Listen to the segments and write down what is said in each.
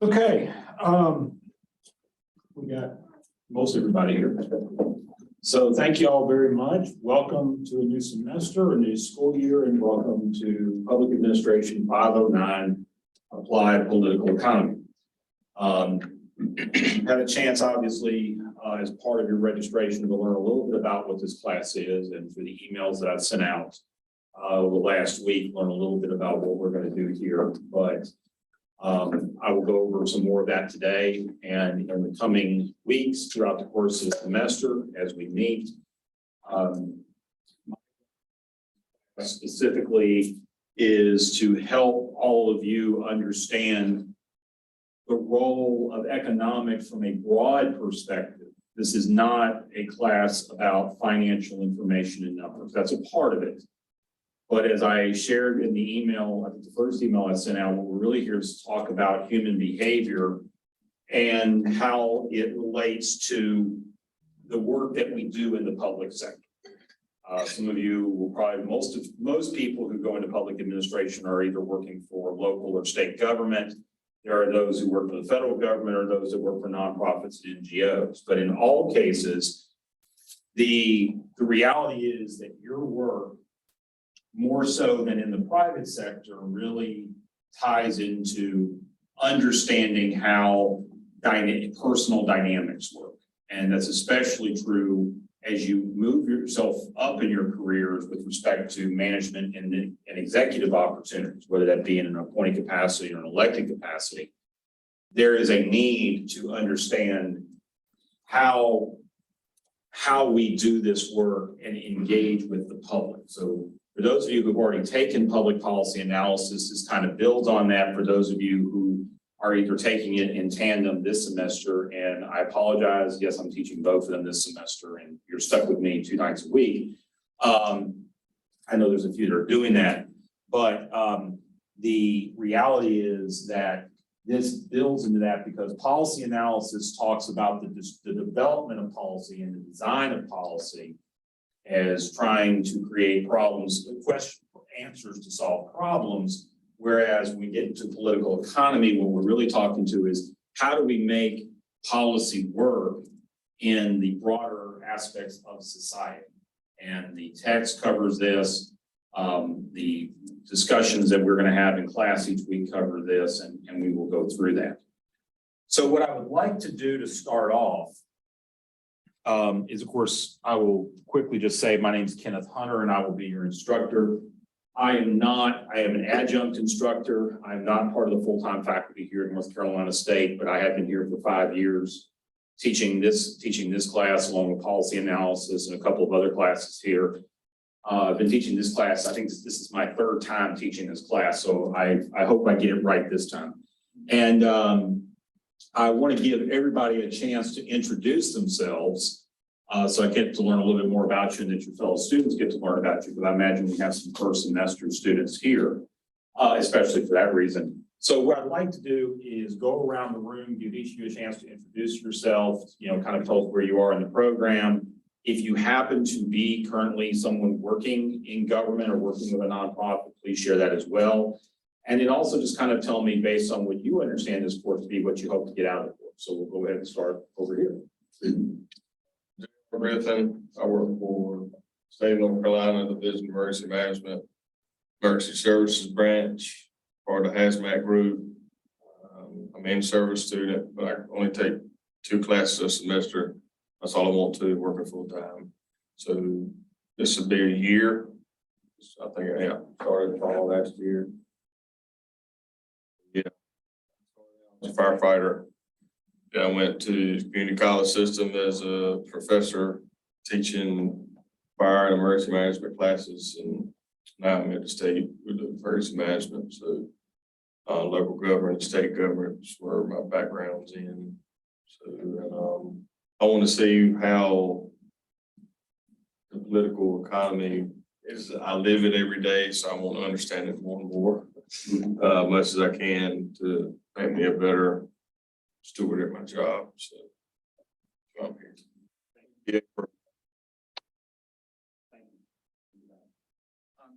Okay, we got most everybody here. So thank you all very much. Welcome to a new semester, a new school year, and welcome to Public Administration 509 Applied Political Economy. Had a chance, obviously, as part of your registration to learn a little bit about what this class is, and through the emails that I've sent out over the last week, learn a little bit about what we're going to do here. But I will go over some more of that today and in the coming weeks throughout the course of the semester as we meet. Specifically is to help all of you understand the role of economics from a broad perspective. This is not a class about financial information and numbers. That's a part of it. But as I shared in the email, I think the first email I sent out, what we're really here is to talk about human behavior and how it relates to the work that we do in the public sector. Some of you will probably, most people who go into public administration are either working for local or state government. There are those who work for the federal government or those that work for nonprofits and NGOs. But in all cases, the reality is that your work, more so than in the private sector, really ties into understanding how personal dynamics work. And that's especially true as you move yourself up in your careers with respect to management and executive opportunities, whether that be in an appointed capacity or an elected capacity. There is a need to understand how we do this work and engage with the public. So for those of you who've already taken public policy analysis, this kind of builds on that for those of you who are either taking it in tandem this semester, and I apologize, yes, I'm teaching both of them this semester, and you're stuck with me 2 nights a week. I know there's a few that are doing that, but the reality is that this builds into that because policy analysis talks about the development of policy and the design of policy as trying to create problems, answers to solve problems. Whereas when we get into political economy, what we're really talking to is how do we make policy work in the broader aspects of society? And the text covers this. The discussions that we're going to have in class each week cover this, and we will go through that. So what I would like to do to start off is, of course, I will quickly just say my name is Kenneth Hunter and I will be your instructor. I am an adjunct instructor. I'm not part of the full-time faculty here at North Carolina State, but I have been here for 5 years teaching this class along with policy analysis and a couple of other classes here. I've been teaching this class. I think this is my 3rd time teaching this class, so I hope I get it right this time. And I want to give everybody a chance to introduce themselves. So I get to learn a little bit more about you and that your fellow students get to learn about you, because I imagine we have some first semester students here, especially for that reason. So what I'd like to do is go around the room, give each of you a chance to introduce yourself, kind of tell us where you are in the program. If you happen to be currently someone working in government or working with a nonprofit, please share that as well. And then also just kind of tell me, based on what you understand this course to be, what you hope to get out of the course. So we'll go ahead and start over here. Griffin. I work for State of North Carolina Division of Emergency Management, Emergency Services Branch, part of the hazmat group. I'm an in-service student, but I only take 2 classes a semester. That's all I want to, working full time. So this would be a year. I think I started fall last year. Yeah, I was a firefighter. I went to community college system as a professor teaching fire and emergency management classes, and now I'm at the state with the emergency management. So local government, state government is where my background's in. So I want to see how the political economy is. I live it every day, so I want to understand it more and more, much as I can to make me a better steward at my job. So I'm here. Yeah.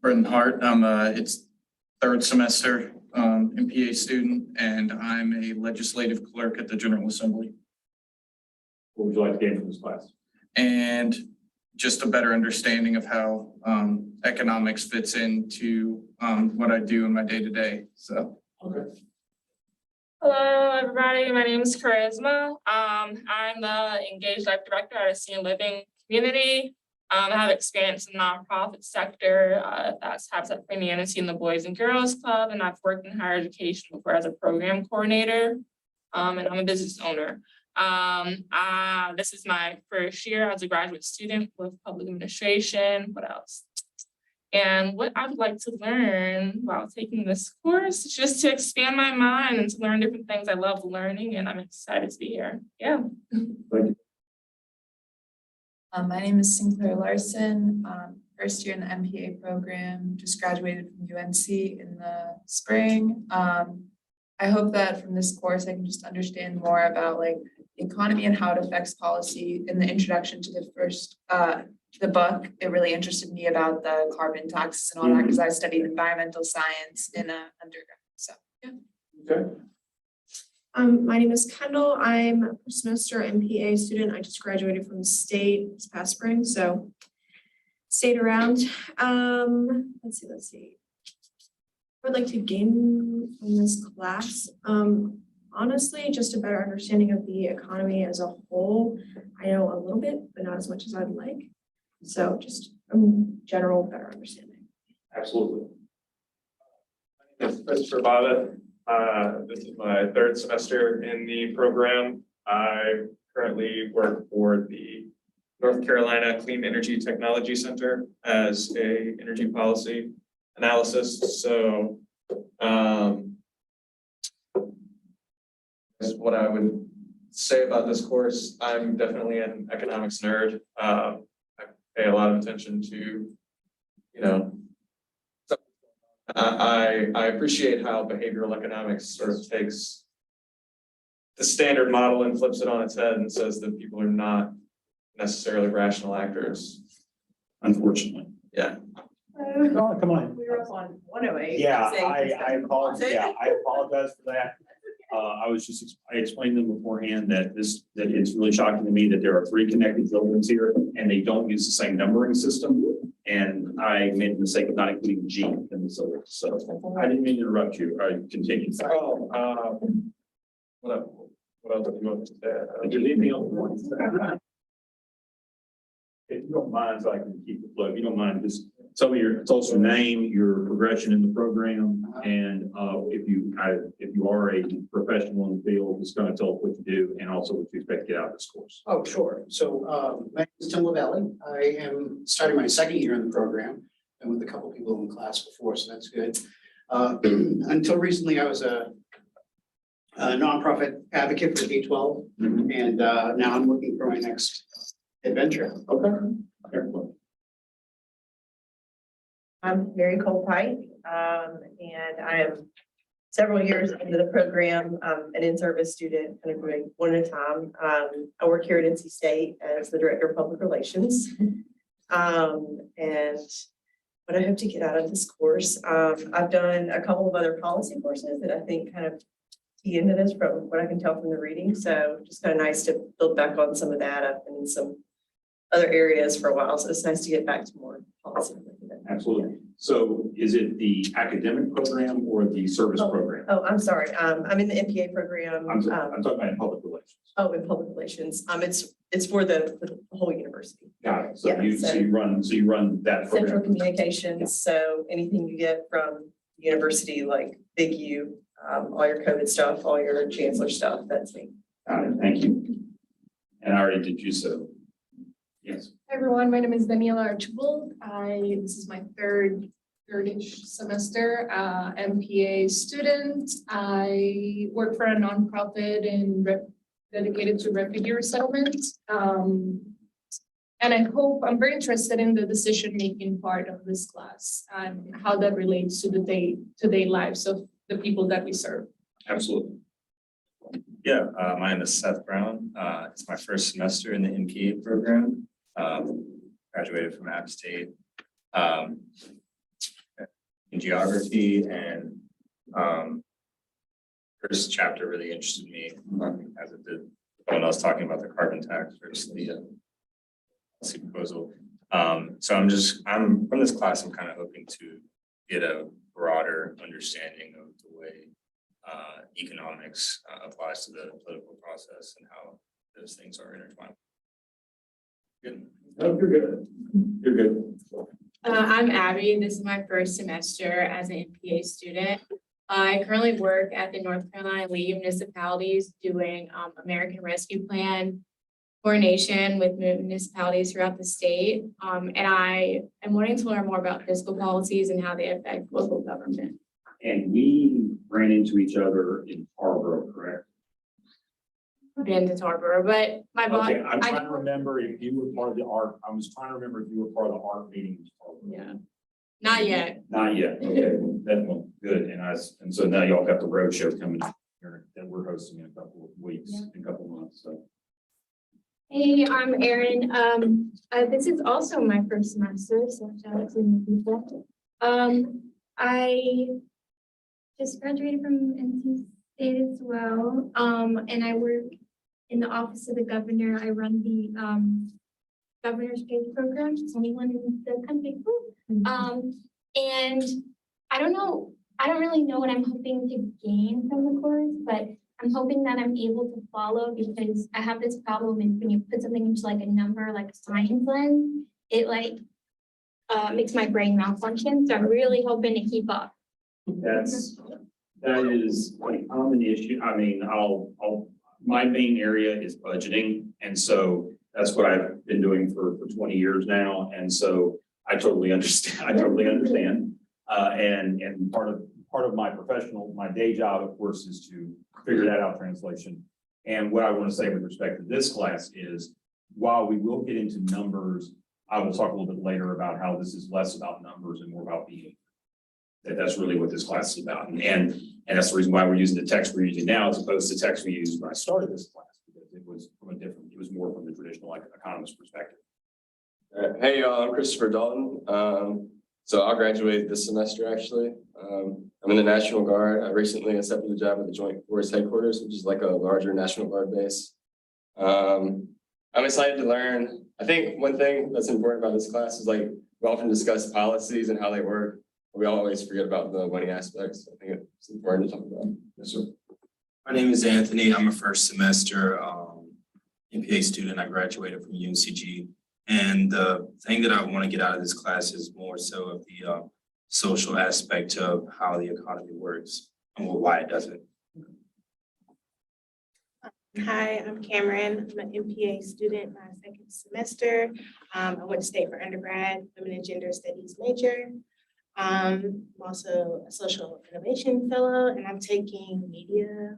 Brendan Hart. It's 3rd semester. MPA student, and I'm a legislative clerk at the General Assembly. What would you like to gain from this class? And just a better understanding of how economics fits into what I do in my day-to-day. So. Okay. Hello, everybody. My name is Charisma. I'm the Engaged Life Director at a senior living community. I have experience in the nonprofit sector. That's Habitat for Humanity in the Boys and Girls Club, and I've worked in higher education before as a program coordinator. And I'm a business owner. This is my first year as a graduate student with public administration. What else? And what I would like to learn while taking this course is just to expand my mind and to learn different things I love learning, and I'm excited to be here. Yeah. My name is Sinclair Larson, first year in the MPA program, just graduated from UNC in the spring. I hope that from this course, I can just understand more about like the economy and how it affects policy. In the introduction to the first, the book, it really interested me about the carbon taxes and all that, because I studied environmental science in undergrad, so, yeah. Okay. My name is Kendall. I'm a first semester MPA student. I just graduated from the state this past spring, so stayed around. Let's see. I would like to gain from this class. Honestly, just a better understanding of the economy as a whole. I know a little bit, but not as much as I'd like. So just a general better understanding. Absolutely. My name is Christopher Bobbitt. This is my third semester in the program. I currently work for the North Carolina Clean Energy Technology Center as a energy policy analyst. So is what I would say about this course. I'm definitely an economics nerd. I pay a lot of attention to, I appreciate how behavioral economics sort of takes the standard model and flips it on its head and says that people are not necessarily rational actors. Unfortunately. Yeah. Oh, come on. We were up on 108. Yeah, saying I apologize. Yeah, I apologize for that. I explained to them beforehand that that it's really shocking to me that there are 3 connected buildings here and they don't use the same numbering system. And I made the mistake of not including G in the syllable. So I didn't mean to interrupt you. I continue. Oh, what else do you want to say? Did you leave me on? If you don't mind, so I can keep the flow. If you don't mind, just tell me your social name, your progression in the program, and if you are a professional in the field, just kind of tell us what you do and also what you expect to get out of this course. Oh, sure. So my name is Tim Lavelli. I am starting my second year in the program. Been with a couple people in class before, so that's good. Until recently, I was a nonprofit advocate for K-12, and now I'm looking for my next adventure. Okay. I'm Mary Cole Pike, and I am several years into the program, an in-service student, kind of doing one at a time. I work here at NC State as the Director of Public Relations. And what I hope to get out of this course, I've done a couple of other policy courses that I think kind of key into this from what I can tell from the reading. So just kind of nice to build back on some of that. I've been in some other areas for a while, so it's nice to get back to more policy. Absolutely. So is it the academic program or the service program? Oh, I'm sorry. I'm in the MPA program. I'm talking about public relations. Oh, in public relations. It's for the whole university. Got it. So Yeah, you run that program. Central communications. So anything you get from the university, like Big U, all your COVID stuff, all your chancellor stuff, that's me. Got it. Thank you. And I already did you so. Yes. Hi everyone, my name is Daniela Archibald. This is my third-ish semester, MPA student. I work for a nonprofit dedicated to refugee resettlement. And I'm very interested in the decision-making part of this class and how that relates to the day-to-day lives of the people that we serve. Absolutely. Yeah, my name is Seth Brown. It's my first semester in the MPA program. Graduated from App State in geography, and First chapter really interested me, as it did when I was talking about the carbon tax versus the policy proposal. So I'm from this class, I'm kind of hoping to get a broader understanding of the way economics applies to the political process and how those things are intertwined. Good. No, you're good. You're good. I'm Abby. This is my first semester as an MPA student. I currently work at the North Carolina League of Municipalities doing American Rescue Plan coordination with municipalities throughout the state. And I am wanting to learn more about fiscal policies and how they affect local government. And we ran into each other in Harborough, correct? I've been to Tarboro, but my boss. Okay, I'm trying to remember if you were part of the art, I was trying to remember if you were part of the art meeting. Yeah, not yet. Not yet, okay, that one, good, and so now y'all got the road show coming up here that we're hosting in a couple of weeks, in a couple of months, so. Hey, I'm Erin. This is also my first semester, so shout out to the people. I just graduated from NC State as well. And I work in the office of the governor. I run the governor's pay program. It's only one in the country. And I don't really know what I'm hoping to gain from the course, but I'm hoping that I'm able to follow because I have this problem and when you put something into like a number, like a science lens, it like makes my brain malfunction. So I'm really hoping to keep up. That is a common issue. I mean, my main area is budgeting. And so that's what I've been doing for 20 years now. And so I totally understand. And part of my day job, of course, is to figure that out translation. And what I want to say with respect to this class is, while we will get into numbers, I will talk a little bit later about how this is less about numbers and more about behavior. That's really what this class is about. And that's the reason why we're using the text we're using now as opposed to text we used when I started this class, because it was more from the traditional economist perspective. Hey, y'all, I'm Christopher Dalton. So I'll graduate this semester, actually. I'm in the National Guard. I recently accepted the job at the Joint Force Headquarters, which is like a larger National Guard base. I'm excited to learn. I think one thing that's important about this class is like, we often discuss policies and how they work. But we always forget about the money aspects. I think it's important to talk about. Yes, sir. My name is Anthony. I'm a first semester MPA student. I graduated from UNCG. And the thing that I want to get out of this class is more so of the social aspect of how the economy works and why it doesn't. Hi, I'm Cameron. I'm an MPA student, my second semester. I went to state for undergrad, women and gender studies major. I'm also a social innovation fellow, and I'm taking media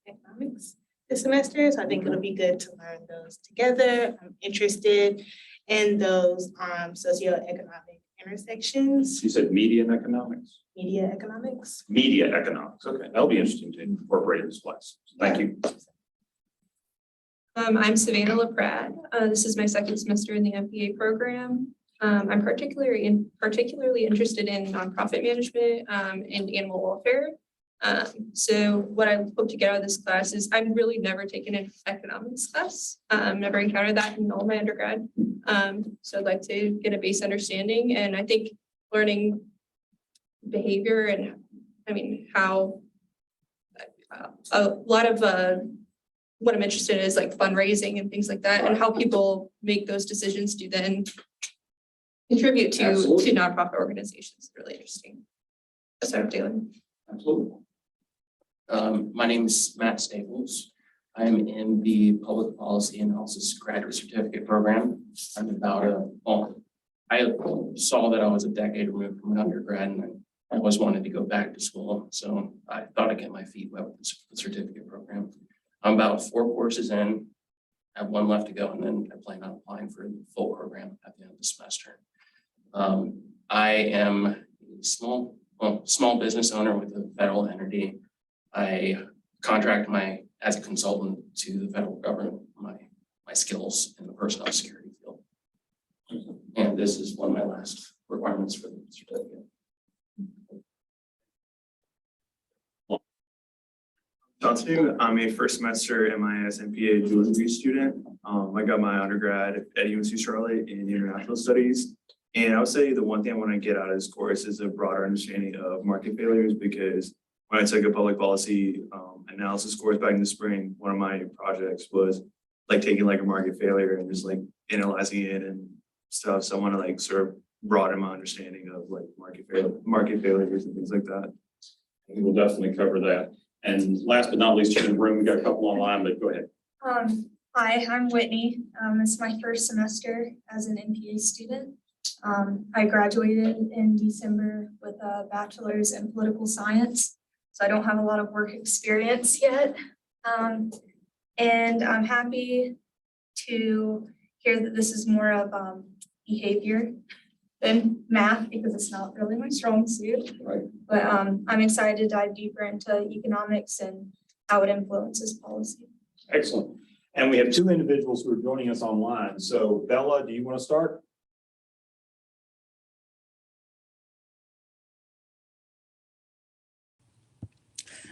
economics this semester. So I think it'll be good to learn those together. I'm interested in those socioeconomic intersections. You said media and economics? Media economics. Media economics, okay, that'll be interesting to incorporate in this class. Thank you. I'm Savannah LaPrade. This is my second semester in the MPA program. I'm particularly interested in nonprofit management and animal welfare. So what I hope to get out of this class is I've really never taken an economics class, never encountered that in all my undergrad. So I'd like to get a base understanding, and I think learning behavior and how a lot of what I'm interested in is like fundraising and things like that, and how people make those decisions to then contribute to nonprofit organizations. Really interesting. That's what I'm doing. Absolutely. My name is Matt Staples. I'm in the Public Policy Analysis Graduate Certificate Program. I'm I saw that I was a decade removed from an undergrad, and I always wanted to go back to school. So I thought I'd get my feet wet with the certificate program. I'm about 4 courses in. I have 1 left to go, and then I plan on applying for the full program at the end of the semester. I am a small business owner with a federal entity. I contract as a consultant to the federal government, my skills in the personnel security field. And this is one of my last requirements for the certificate. 22, I'm a first semester MIS MPA dual degree student. I got my undergrad at UNC Charlotte in international studies. And I would say the one thing I want to get out of this course is a broader understanding of market failures, because when I took a public policy analysis course back in the spring, one of my projects was like taking like a market failure and just like analyzing it and stuff. So I want to like sort of broaden my understanding of like market failures and things like that. We will definitely cover that. And last but not least, here in the room, we got a couple online, but go ahead. Hi, I'm Whitney. It's my first semester as an MPA student. I graduated in December with a bachelor's in political science, so I don't have a lot of work experience yet. And I'm happy to hear that this is more of behavior than math, because it's not really my strong suit. Right. But I'm excited to dive deeper into economics and how it influences policy. Excellent. And we have two individuals who are joining us online. So Bella, do you want to start?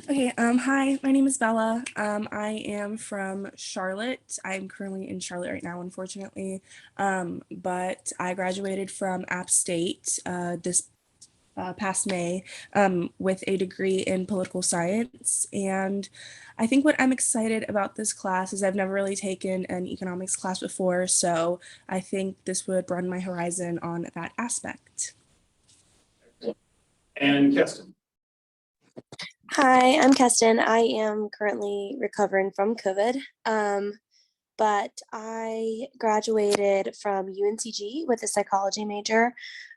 Okay, hi, my name is Bella. I am from Charlotte. I'm currently in Charlotte right now, unfortunately. But I graduated from App State this past May with a degree in political science. And I think what I'm excited about this class is I've never really taken an economics class before, so I think this would broaden my horizon on that aspect. And Keston. Hi, I'm Keston. I am currently recovering from COVID, but I graduated from UNCG with a psychology major.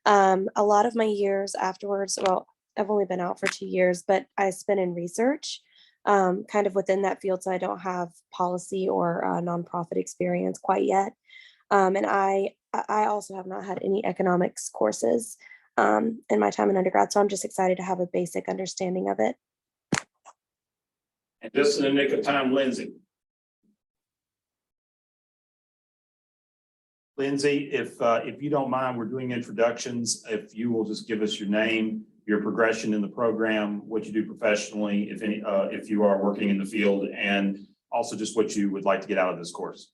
A lot of my years afterwards, well, I've only been out for 2 years, but I spent in research, kind of within that field, so I don't have policy or nonprofit experience quite yet. And I also have not had any economics courses in my time in undergrad, so I'm just excited to have a basic understanding of it. And just in the nick of time, Lindsay. Lindsay, if you don't mind, we're doing introductions. If you will just give us your name, your progression in the program, what you do professionally, if you are working in the field, and also just what you would like to get out of this course.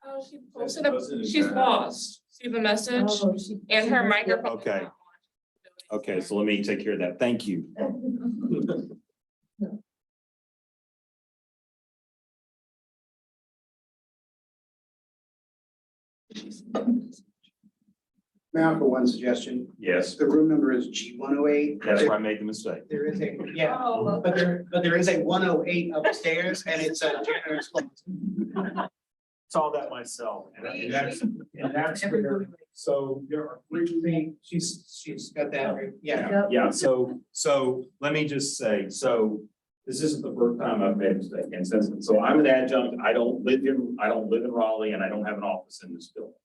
Oh, she posted up, she's lost. See the message and her microphone. Okay. Okay, so let me take care of that. Thank you. May I offer one suggestion? Yes, The room number is G108. that's where I made the mistake. There is a, yeah, but there is a 108 upstairs, and it's a janitor's closet. Saw that myself. And that's where, so there are three things. She's got that, right? Yeah. Yeah, so let me just say, so this isn't the first time I've made a mistake. And so I'm an adjunct, I don't live in Raleigh, and I don't have an office in this building.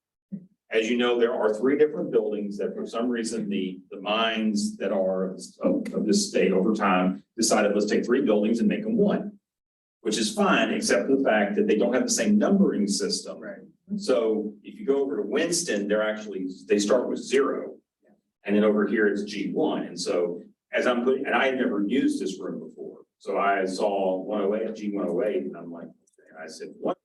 As you know, there are three different buildings that for some reason, the minds that are of this state over time decided, let's take three buildings and make them one, which is fine, except for the fact that they don't have the same numbering system. Right. So if you go over to Winston, they start with 0. And then over here it's G1. And so as I'm putting, and I had never used this room before. So I saw 108, G108, and I'm like, I said, what?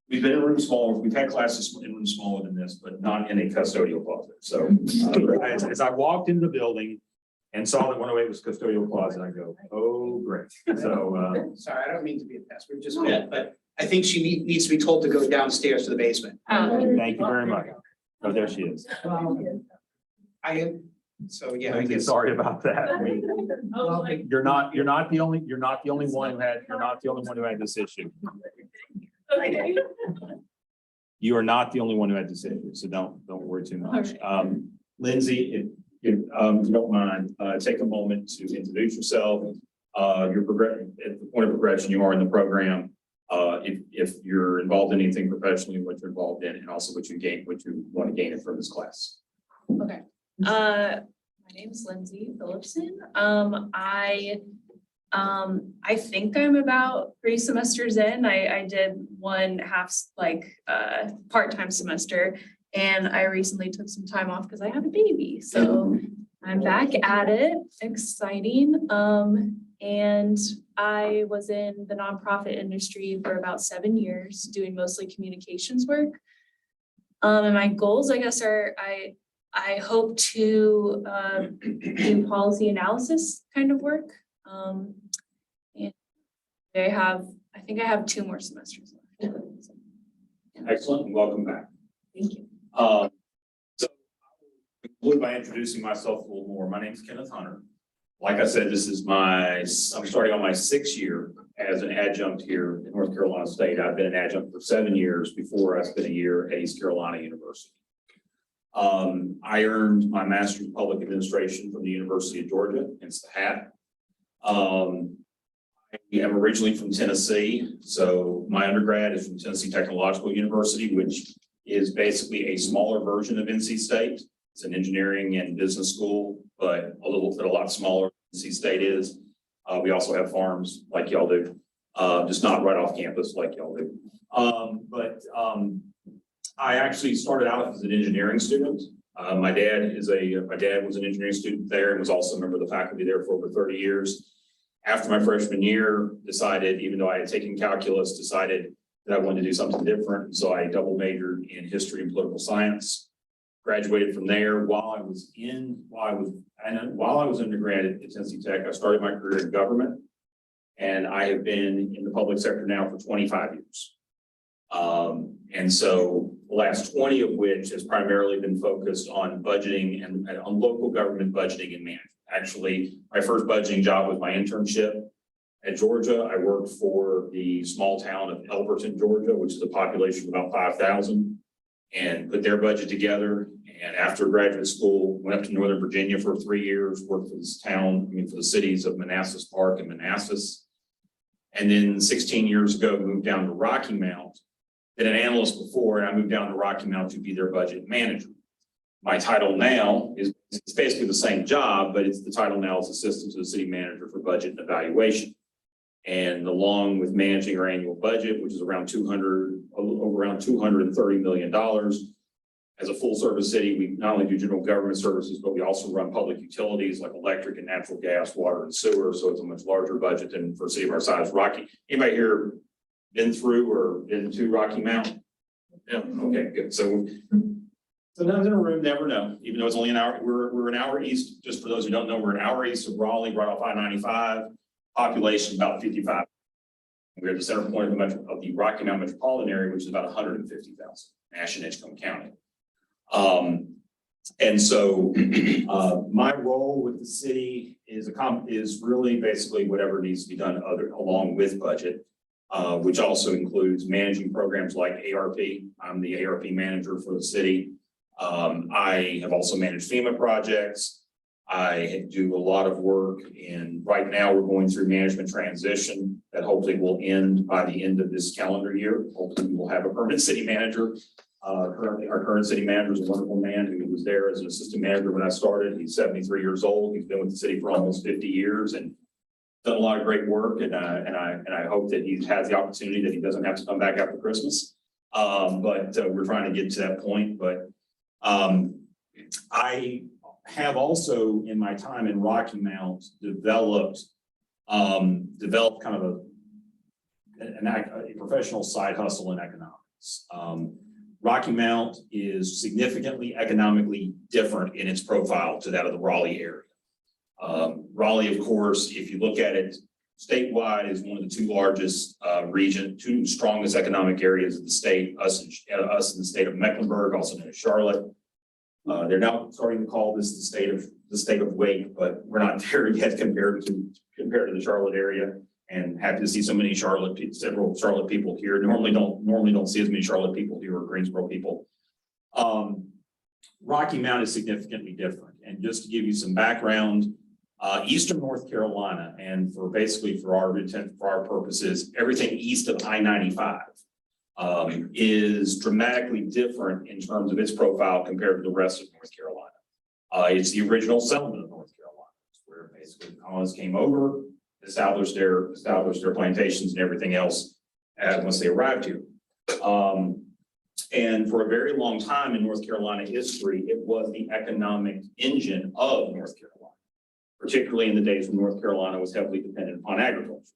We've been in rooms smaller, we've had classes in rooms smaller than this, but not in a custodial closet. So as I walked into the building and saw that 108 was custodial closet, I go, oh, great. So Sorry, I don't mean to be a pest, we've just met, but I think she needs to be told to go downstairs to the basement. thank you very much. Oh, there she is. So, yeah, I Lindsay, guess. sorry about that. I mean, you're not the only one who had this issue. You are not the only one who had this issue, so don't worry too much. Lindsay, if you don't mind, take a moment to introduce yourself. Your progression, at the point of progression you are in the program. If you're involved in anything professionally, what you're involved in, and also what you want to gain from this class. Okay. My name is Lindsay Phillipson. I think I'm about 3 semesters in. I did one half part-time semester, and I recently took some time off because I had a baby. So I'm back at it, exciting. And I was in the nonprofit industry for about 7 years, doing mostly communications work. And my goals, I guess, are I hope to do policy analysis kind of work. And I think I have 2 more semesters left. Excellent, and welcome back. Thank you. So I'll conclude by introducing myself a little more. My name is Kenneth Hunter. Like I said, I'm starting on my 6th year as an adjunct here in North Carolina State. I've been an adjunct for 7 years before I spent a year at East Carolina University. I earned my Master's of Public Administration from the University of Georgia, hence the hat. I am originally from Tennessee, so my undergrad is from Tennessee Technological University, which is basically a smaller version of NC State. It's an engineering and business school, but a lot smaller than NC State is. We also have farms like y'all do, just not right off campus like y'all do. I actually started out as an engineering student. My dad was an engineering student there and was also a member of the faculty there for over 30 years. After my freshman year, even though I had taken calculus, decided that I wanted to do something different. So I double majored in history and political science. Graduated from there. While I was undergrad at Tennessee Tech, I started my career in government, and I have been in the public sector now for 25 years. And so the last 20 of which has primarily been focused on budgeting and on local government budgeting and management. Actually, my first budgeting job was my internship at Georgia. I worked for the small town of Elberton, Georgia, which is a population of about 5,000, and put their budget together. And after graduate school, went up to Northern Virginia for 3 years, worked for for the cities of Manassas Park and Manassas. And then 16 years ago, moved down to Rocky Mount. Been an analyst before, and I moved down to Rocky Mount to be their budget manager. My title now is it's basically the same job, but the title now is assistant to the city manager for budget and evaluation. And along with managing our annual budget, which is around $230 million, as a full service city, we not only do general government services, but we also run public utilities like electric and natural gas, water and sewer. So it's a much larger budget than for a city of our size. Rocky, anybody here been through or been to Rocky Mount? Yeah, okay, good. So sometimes in a room, never know, even though it's only an hour. We're an hour east, just for those who don't know, we're an hour east of Raleigh, right off I-95, population about 55. We're at the center point of the Rocky Mount metropolitan area, which is about 150,000, Nash and Edgecombe County. And so my role with the city is really basically whatever needs to be done along with budget, which also includes managing programs like ARP. I'm the ARP manager for the city. I have also managed FEMA projects. I do a lot of work right now we're going through management transition that hopefully will end by the end of this calendar year. Hopefully we will have a permanent city manager. Currently our current city manager is a wonderful man who was there as an assistant manager when I started. He's 73 years old. He's been with the city for almost 50 years and done a lot of great work. And I hope that he has the opportunity that he doesn't have to come back after Christmas. But we're trying to get to that point. But I have also in my time in Rocky Mount developed kind of a professional side hustle in economics. Rocky Mount is significantly economically different in its profile to that of the Raleigh area. Raleigh, of course, if you look at it statewide, is one of the 2 largest two strongest economic areas of the state, us in the state of Mecklenburg, also known as Charlotte. They're now starting to call this the state of Wake, but we're not there yet compared to the Charlotte area. And happy to see so many several Charlotte people here. Normally don't see as many Charlotte people here or Greensboro people. Rocky Mount is significantly different. And just to give you some background, Eastern North Carolina, and for our purposes, everything east of I-95 is dramatically different in terms of its profile compared to the rest of North Carolina. It's the original settlement of North Carolina, where basically colonists came over, established their plantations and everything else once they arrived here. And for a very long time in North Carolina history, it was the economic engine of North Carolina, particularly in the days when North Carolina was heavily dependent upon agriculture.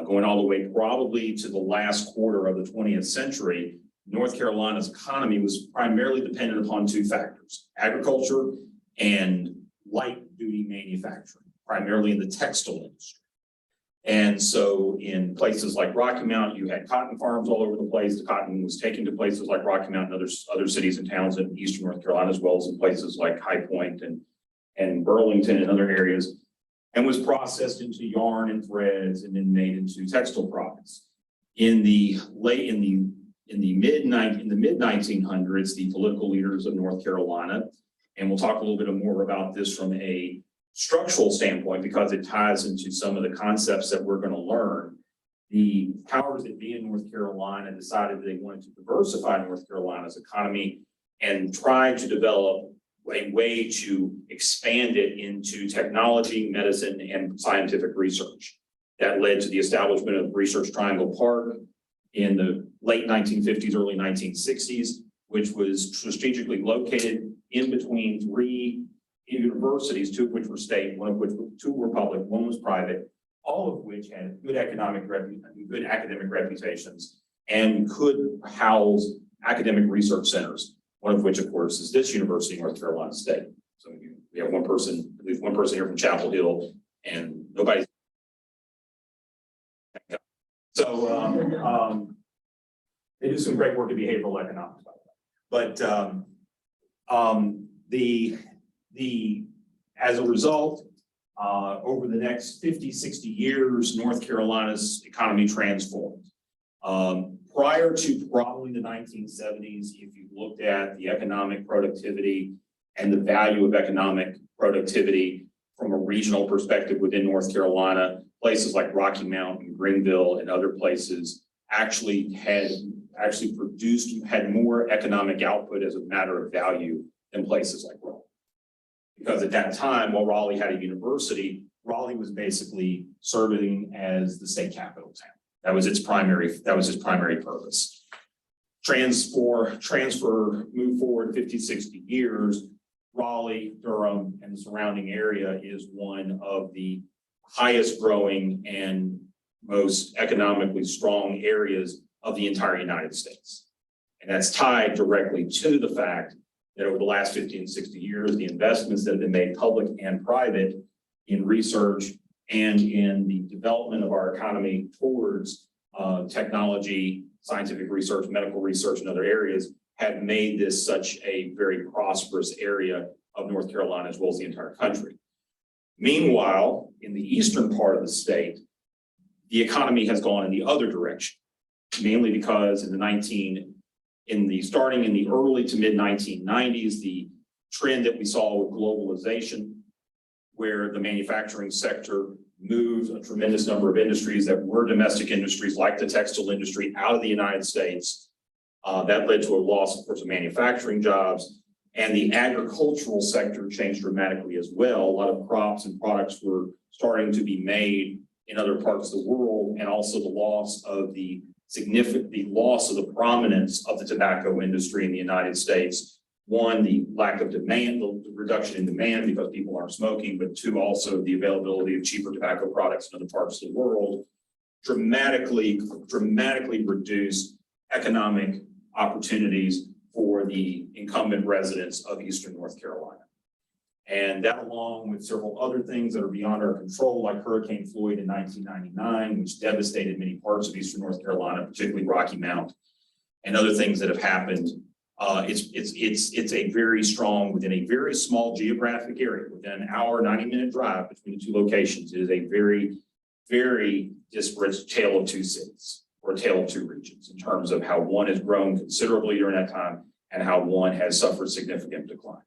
Going all the way probably to the last quarter of the 20th century, North Carolina's economy was primarily dependent upon two factors: agriculture and light duty manufacturing, primarily in the textile industry. And so in places like Rocky Mount, you had cotton farms all over the place. The cotton was taken to places like Rocky Mount and other cities and towns in eastern North Carolina, as well as in places like High Point and Burlington and other areas, and was processed into yarn and threads and then made into textile products. In the mid 1900s, the political leaders of North Carolina, and we'll talk a little bit more about this from a structural standpoint because it ties into some of the concepts that we're going to learn. The powers that be in North Carolina decided that they wanted to diversify North Carolina's economy and try to develop a way to expand it into technology, medicine, and scientific research. That led to the establishment of Research Triangle Park in the late 1950s, early 1960s, which was strategically located in between three universities, two of which were state, two were public, one was private, all of which had good academic reputations and could house academic research centers, one of which, of course, is this University, North Carolina State. So we have at least one person here from Chapel Hill, and nobody. So they do some great work in behavioral economics, by the way. But as a result, over the next 50, 60 years, North Carolina's economy transformed. Prior to probably the 1970s, if you looked at the economic productivity and the value of economic productivity from a regional perspective within North Carolina, places like Rocky Mount and Greenville and other places had more economic output as a matter of value than places like Raleigh. Because at that time, while Raleigh had a university, Raleigh was basically serving as the state capital town. That was its primary purpose. Move forward 50, 60 years, Raleigh, Durham, and the surrounding area is one of the highest growing and most economically strong areas of the entire United States. And that's tied directly to the fact that over the last 50 and 60 years, the investments that have been made public and private in research and in the development of our economy towards technology, scientific research, medical research, and other areas have made this such a very prosperous area of North Carolina as well as the entire country. Meanwhile, in the eastern part of the state, the economy has gone in the other direction, mainly because starting in the early to mid 1990s, the trend that we saw with globalization, where the manufacturing sector moved a tremendous number of industries that were domestic industries like the textile industry out of the United States. That led to a loss, of course, of manufacturing jobs, and the agricultural sector changed dramatically as well. A lot of crops and products were starting to be made in other parts of the world, and also the loss of the prominence of the tobacco industry in the United States. One, the lack of demand, the reduction in demand because people aren't smoking, but two, also the availability of cheaper tobacco products in other parts of the world dramatically reduced economic opportunities for the incumbent residents of Eastern North Carolina. And that, along with several other things that are beyond our control, like Hurricane Floyd in 1999, which devastated many parts of Eastern North Carolina, particularly Rocky Mount, and other things that have happened. It's a very strong, within a very small geographic area, within an hour, 90-minute drive between the two locations. It is a very, very disparate tale of two cities or a tale of two regions in terms of how one has grown considerably during that time and how one has suffered significant decline.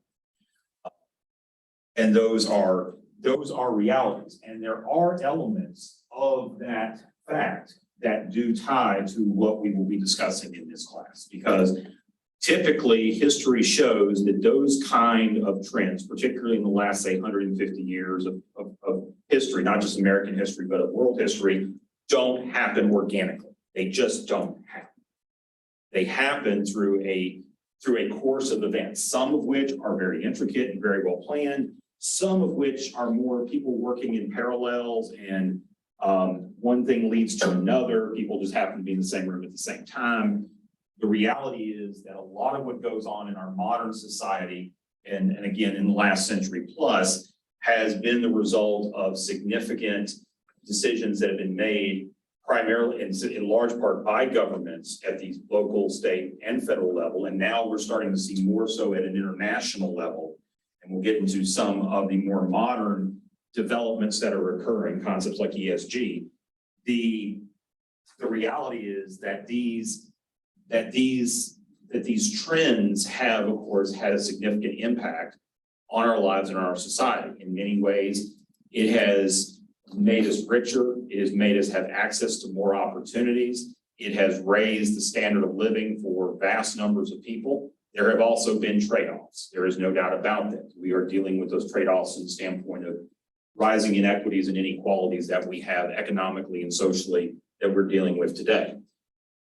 And those are realities. And there are elements of that fact that do tie to what we will be discussing in this class, because typically history shows that those kind of trends, particularly in the last, say, 150 years of history, not just American history, but of world history, don't happen organically. They just don't happen. They happen through a course of events, some of which are very intricate and very well planned, some of which are more people working in parallels and one thing leads to another. People just happen to be in the same room at the same time. The reality is that a lot of what goes on in our modern society, and again, in the last century plus, has been the result of significant decisions that have been made primarily in large part by governments at the local, state, and federal level. And now we're starting to see more so at an international level. And we'll get into some of the more modern developments that are occurring, concepts like ESG. The reality is that these trends have, of course, had a significant impact on our lives and on our society. In many ways, it has made us richer. It has made us have access to more opportunities. It has raised the standard of living for vast numbers of people. There have also been trade-offs. There is no doubt about that. We are dealing with those trade-offs from the standpoint of rising inequities and inequalities that we have economically and socially that we're dealing with today.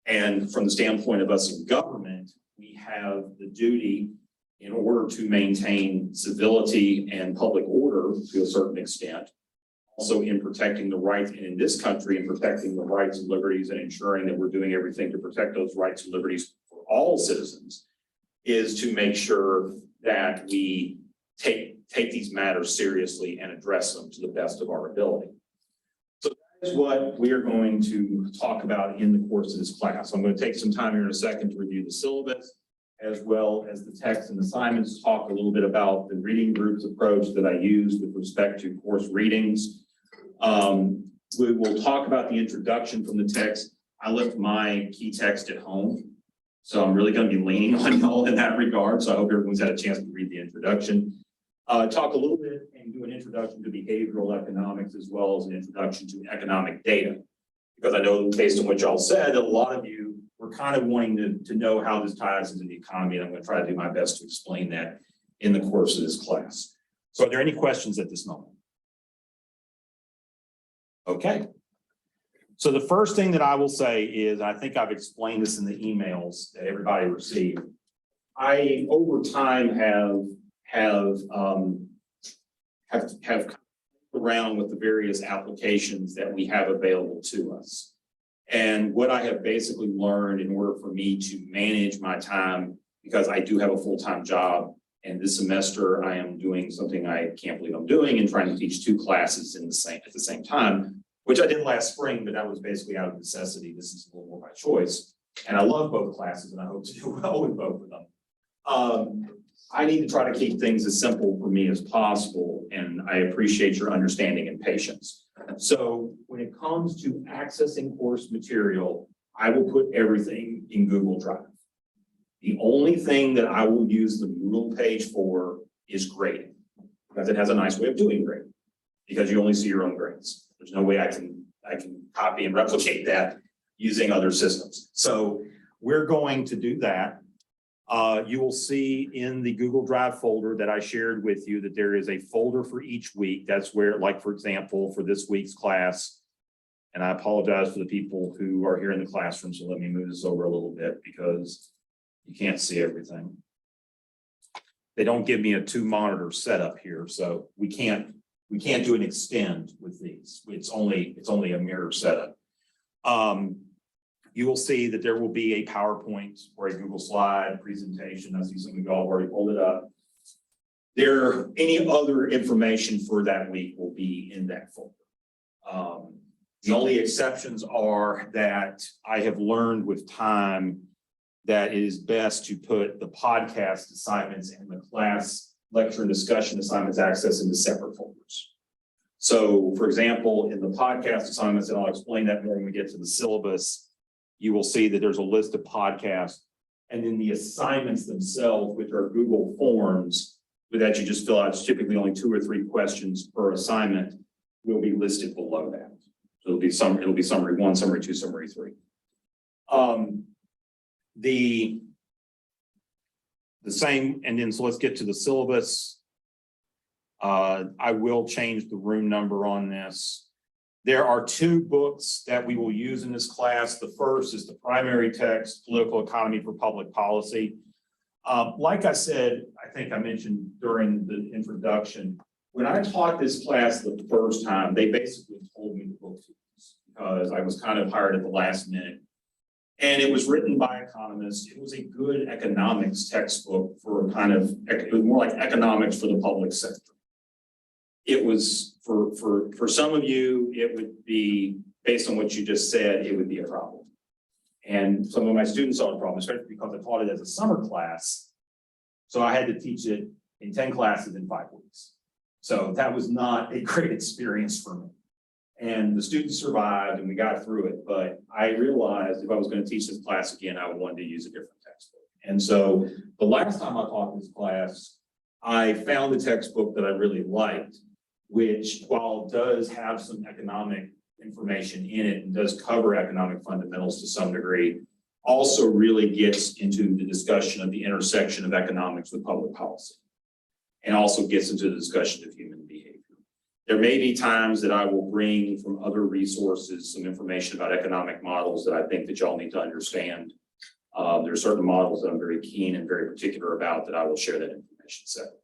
And from the standpoint of us in government, we have the duty in order to maintain civility and public order to a certain extent, also in protecting the rights, and in this country, in protecting the rights and liberties and ensuring that we're doing everything to protect those rights and liberties for all citizens, is to make sure that we take these matters seriously and address them to the best of our ability. So that is what we are going to talk about in the course of this class. I'm going to take some time here in a second to review the syllabus, as well as the text and assignments, talk a little bit about the reading groups approach that I use with respect to course readings. We will talk about the introduction from the text. I left my key text at home, so I'm really going to be leaning on y'all in that regard. So I hope everyone's had a chance to read the introduction. Talk a little bit and do an introduction to behavioral economics as well as an introduction to economic data. Because I know based on what y'all said, that a lot of you were kind of wanting to know how this ties into the economy, and I'm going to try to do my best to explain that in the course of this class. So are there any questions at this moment? Okay. So the first thing that I will say is, I think I've explained this in the emails that everybody received. I, over time, have around with the various applications that we have available to us. And what I have basically learned in order for me to manage my time, because I do have a full-time job, and this semester I am doing something I can't believe I'm doing and trying to teach 2 classes at the same time, which I did last spring, but that was basically out of necessity. This is a little more by choice. And I love both classes and I hope to do well with both of them. I need to try to keep things as simple for me as possible, and I appreciate your understanding and patience. So when it comes to accessing course material, I will put everything in Google Drive. The only thing that I will use the Moodle page for is grading, because it has a nice way of doing grading, because you only see your own grades. There's no way I can copy and replicate that using other systems. So we're going to do that. You will see in the Google Drive folder that I shared with you that there is a folder for each week. That's where, like, for example, for this week's class, and I apologize for the people who are here in the classroom, so let me move this over a little bit because you can't see everything. They don't give me a 2-monitor setup here, so we can't do an extend with these. It's only a mirror setup. You will see that there will be a PowerPoint or a Google slide presentation. I see some of you all already pulled it up. Any other information for that week will be in that folder. The only exceptions are that I have learned with time that it is best to put the podcast assignments and the class lecture and discussion assignments access into separate folders. So, for example, in the podcast assignments, and I'll explain that more when we get to the syllabus, you will see that there's a list of podcasts, and then the assignments themselves, which are Google Forms, that you just fill out. It's typically only 2 or 3 questions per assignment, will be listed below that. So it'll be summary 1, summary 2, summary 3. The same, and then so let's get to the syllabus. I will change the room number on this. There are two books that we will use in this class. The first is the primary text, Political Economy for Public Policy. Like I said, I think I mentioned during the introduction, when I taught this class the first time, they basically told me the book to use because I was kind of hired at the last minute. And it was written by economists. It was a good economics textbook for kind of, it was more like economics for the public sector. It was for some of you, it would be based on what you just said, it would be a problem. And some of my students saw the problem, especially because I taught it as a summer class. So I had to teach it in 10 classes in 5 weeks. So that was not a great experience for me. And the students survived and we got through it. But I realized if I was going to teach this class again, I would want to use a different textbook. And so the last time I taught this class, I found the textbook that I really liked, which while does have some economic information in it and does cover economic fundamentals to some degree, also really gets into the discussion of the intersection of economics with public policy, and also gets into the discussion of human behavior. There may be times that I will bring from other resources some information about economic models that I think that y'all need to understand. There are certain models that I'm very keen and very particular about that I will share that information separately.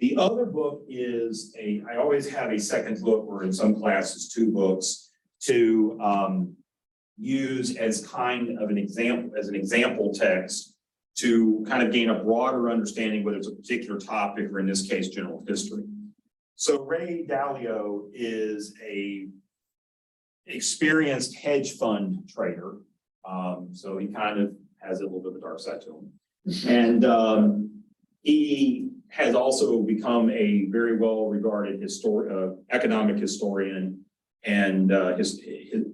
The other book is I always have a second book, or in some classes, 2 books to use as kind of an example text to kind of gain a broader understanding whether it's a particular topic or in this case, general history. So Ray Dalio is a experienced hedge fund trader. So he kind of has a little bit of a dark side to him. And he has also become a very well-regarded economic historian and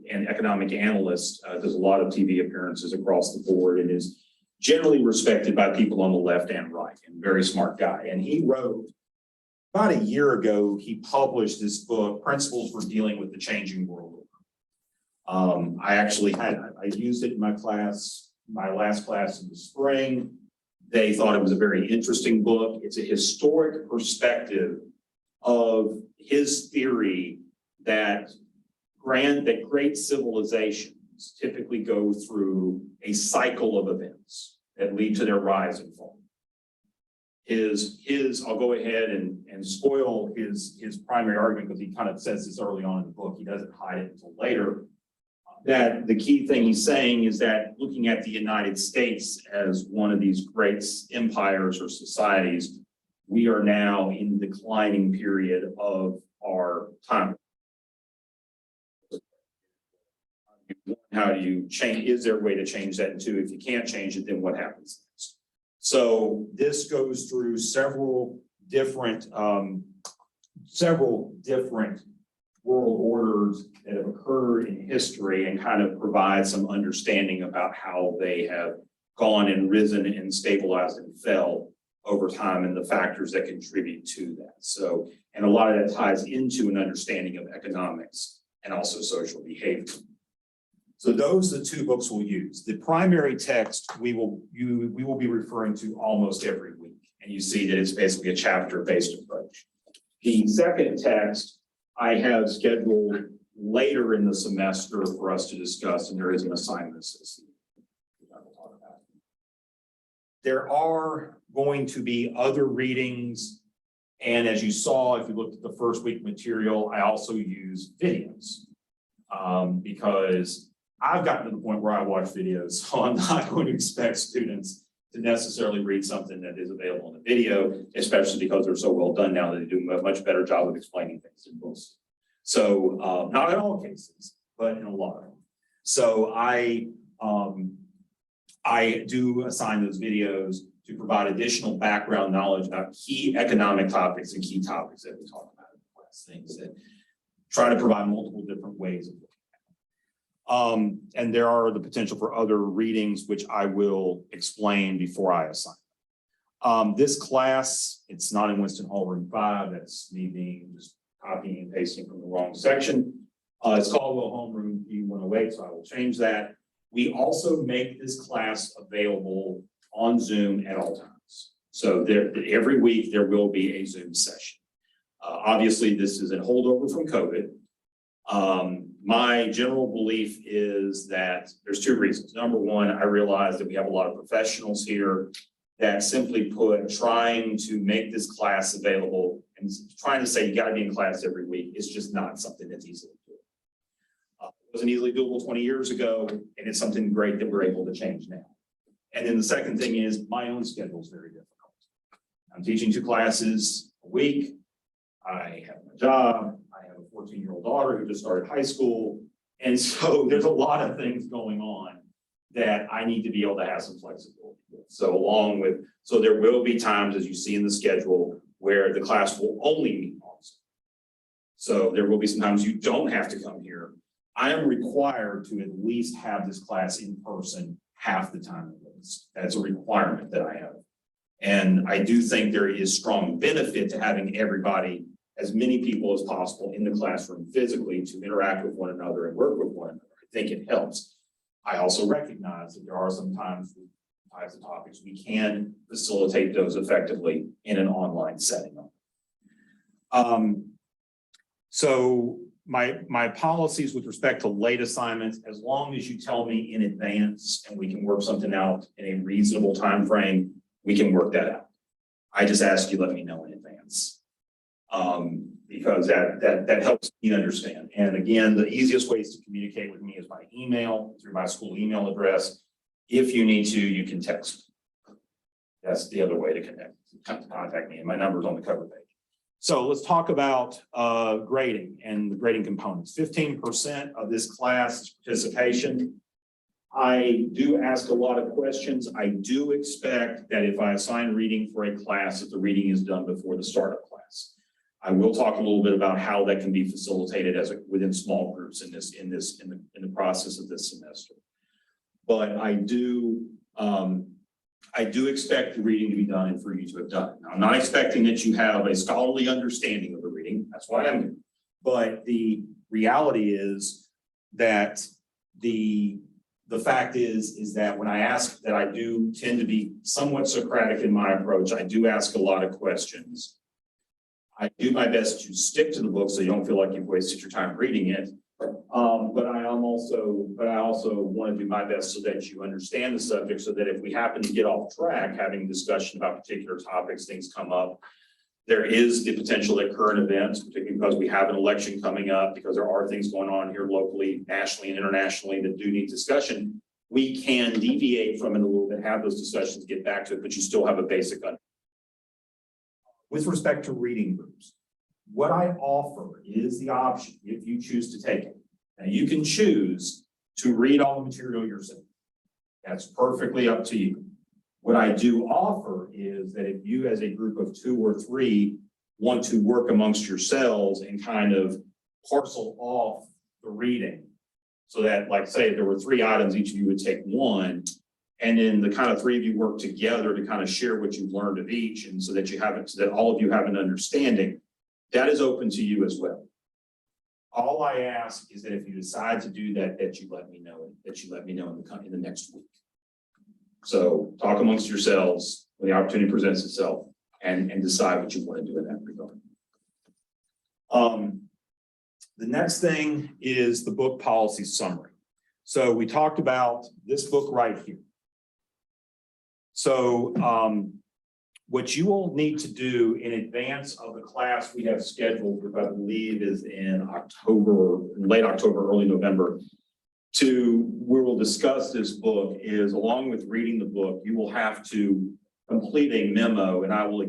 economic analyst. Does a lot of TV appearances across the board and is generally respected by people on the left and right, and very smart guy. And he wrote, about a year ago, he published this book, Principles for Dealing with the Changing World Order. I used it in my last class in the spring. They thought it was a very interesting book. It's a historic perspective of his theory that great civilizations typically go through a cycle of events that lead to their rise and fall. I'll go ahead and spoil his primary argument because he kind of says this early on in the book. He doesn't hide it until later. That the key thing he's saying is that looking at the United States as one of these great empires or societies, we are now in the declining period of our time. How do you change? Is there a way to change that? And 2, if you can't change it, then what happens next? So this goes through several different world orders that have occurred in history and kind of provide some understanding about how they have gone and risen and stabilized and fell over time and the factors that contribute to that. So, and a lot of that ties into an understanding of economics and also social behavior. So those are the 2 books we'll use. The primary text we will be referring to almost every week. And you see that it's basically a chapter-based approach. The second text I have scheduled later in the semester for us to discuss, and there is an assignment associated. There are going to be other readings. And as you saw, if you looked at the first week material, I also use videos because I've gotten to the point where I watch videos, so I'm not going to expect students to necessarily read something that is available in a video, especially because they're so well done now that they do a much better job of explaining things in books. So not in all cases, but in a lot of them. So I do assign those videos to provide additional background knowledge about key economic topics and key topics that we talk about in the class, things that try to provide multiple different ways of looking. And there are the potential for other readings, which I will explain before I assign. This class, it's not in Winston Hall Room 5. That's me being just copying and pasting from the wrong section. It's Caldwell Homeroom B108, so I will change that. We also make this class available on Zoom at all times. So every week there will be a Zoom session. Obviously, this is a holdover from COVID. My general belief is that there's two reasons. Number one, I realize that we have a lot of professionals here that simply put, trying to make this class available and trying to say you gotta be in class every week is just not something that's easily doable. It wasn't easily doable 20 years ago, and it's something great that we're able to change now. And then the second thing is my own schedule is very difficult. I'm teaching 2 classes a week. I have my job. I have a 14-year-old daughter who just started high school. And so there's a lot of things going on that I need to be able to have some flexibility with. So there will be times, as you see in the schedule, where the class will only meet on Zoom. So there will be some times you don't have to come here. I am required to at least have this class in person half the time. That's a requirement that I have. And I do think there is strong benefit to having everybody, as many people as possible in the classroom physically to interact with one another and work with one another. I think it helps. I also recognize that there are some types of topics we can facilitate those effectively in an online setting. So my policies with respect to late assignments, as long as you tell me in advance and we can work something out in a reasonable time frame, we can work that out. I just ask you let me know in advance. Because that helps me understand. And again, the easiest ways to communicate with me is by email, through my school email address. If you need to, you can text. That's the other way to contact me, and my number's on the cover page. So let's talk about grading and the grading components. 15% of this class is participation. I do ask a lot of questions. I do expect that if I assign reading for a class, that the reading is done before the start of class. I will talk a little bit about how that can be facilitated within small groups in the process of this semester. But I do expect the reading to be done and for you to have done it. Now, I'm not expecting that you have a scholarly understanding of the reading. That's why I'm here. But the reality is that the fact is that when I ask that, I do tend to be somewhat Socratic in my approach. I do ask a lot of questions. I do my best to stick to the book so you don't feel like you've wasted your time reading it. But I also want to do my best so that you understand the subject, so that if we happen to get off track, having a discussion about particular topics, things come up. There is the potential that current events, particularly because we have an election coming up, because there are things going on here locally, nationally, and internationally that do need discussion. We can deviate from it a little bit, have those discussions, get back to it, but you still have a basic understanding. With respect to reading groups, what I offer is the option, if you choose to take it. Now, you can choose to read all the material yourself. That's perfectly up to you. What I do offer is that if you, as a group of 2 or 3, want to work amongst yourselves and kind of parcel off the reading, so that, like, say, if there were 3 items, each of you would take 1, and then the kind of 3 of you work together to kind of share what you've learned of each, and so that all of you have an understanding. That is open to you as well. All I ask is that if you decide to do that, that you let me know in the next week. So talk amongst yourselves when the opportunity presents itself, and decide what you want to do in that regard. The next thing is the book policy summary. So we talked about this book right here. So what you will need to do in advance of the class we have scheduled, which I believe is in October, late October, early November, we will discuss this book, is along with reading the book, you will have to complete a memo, and I will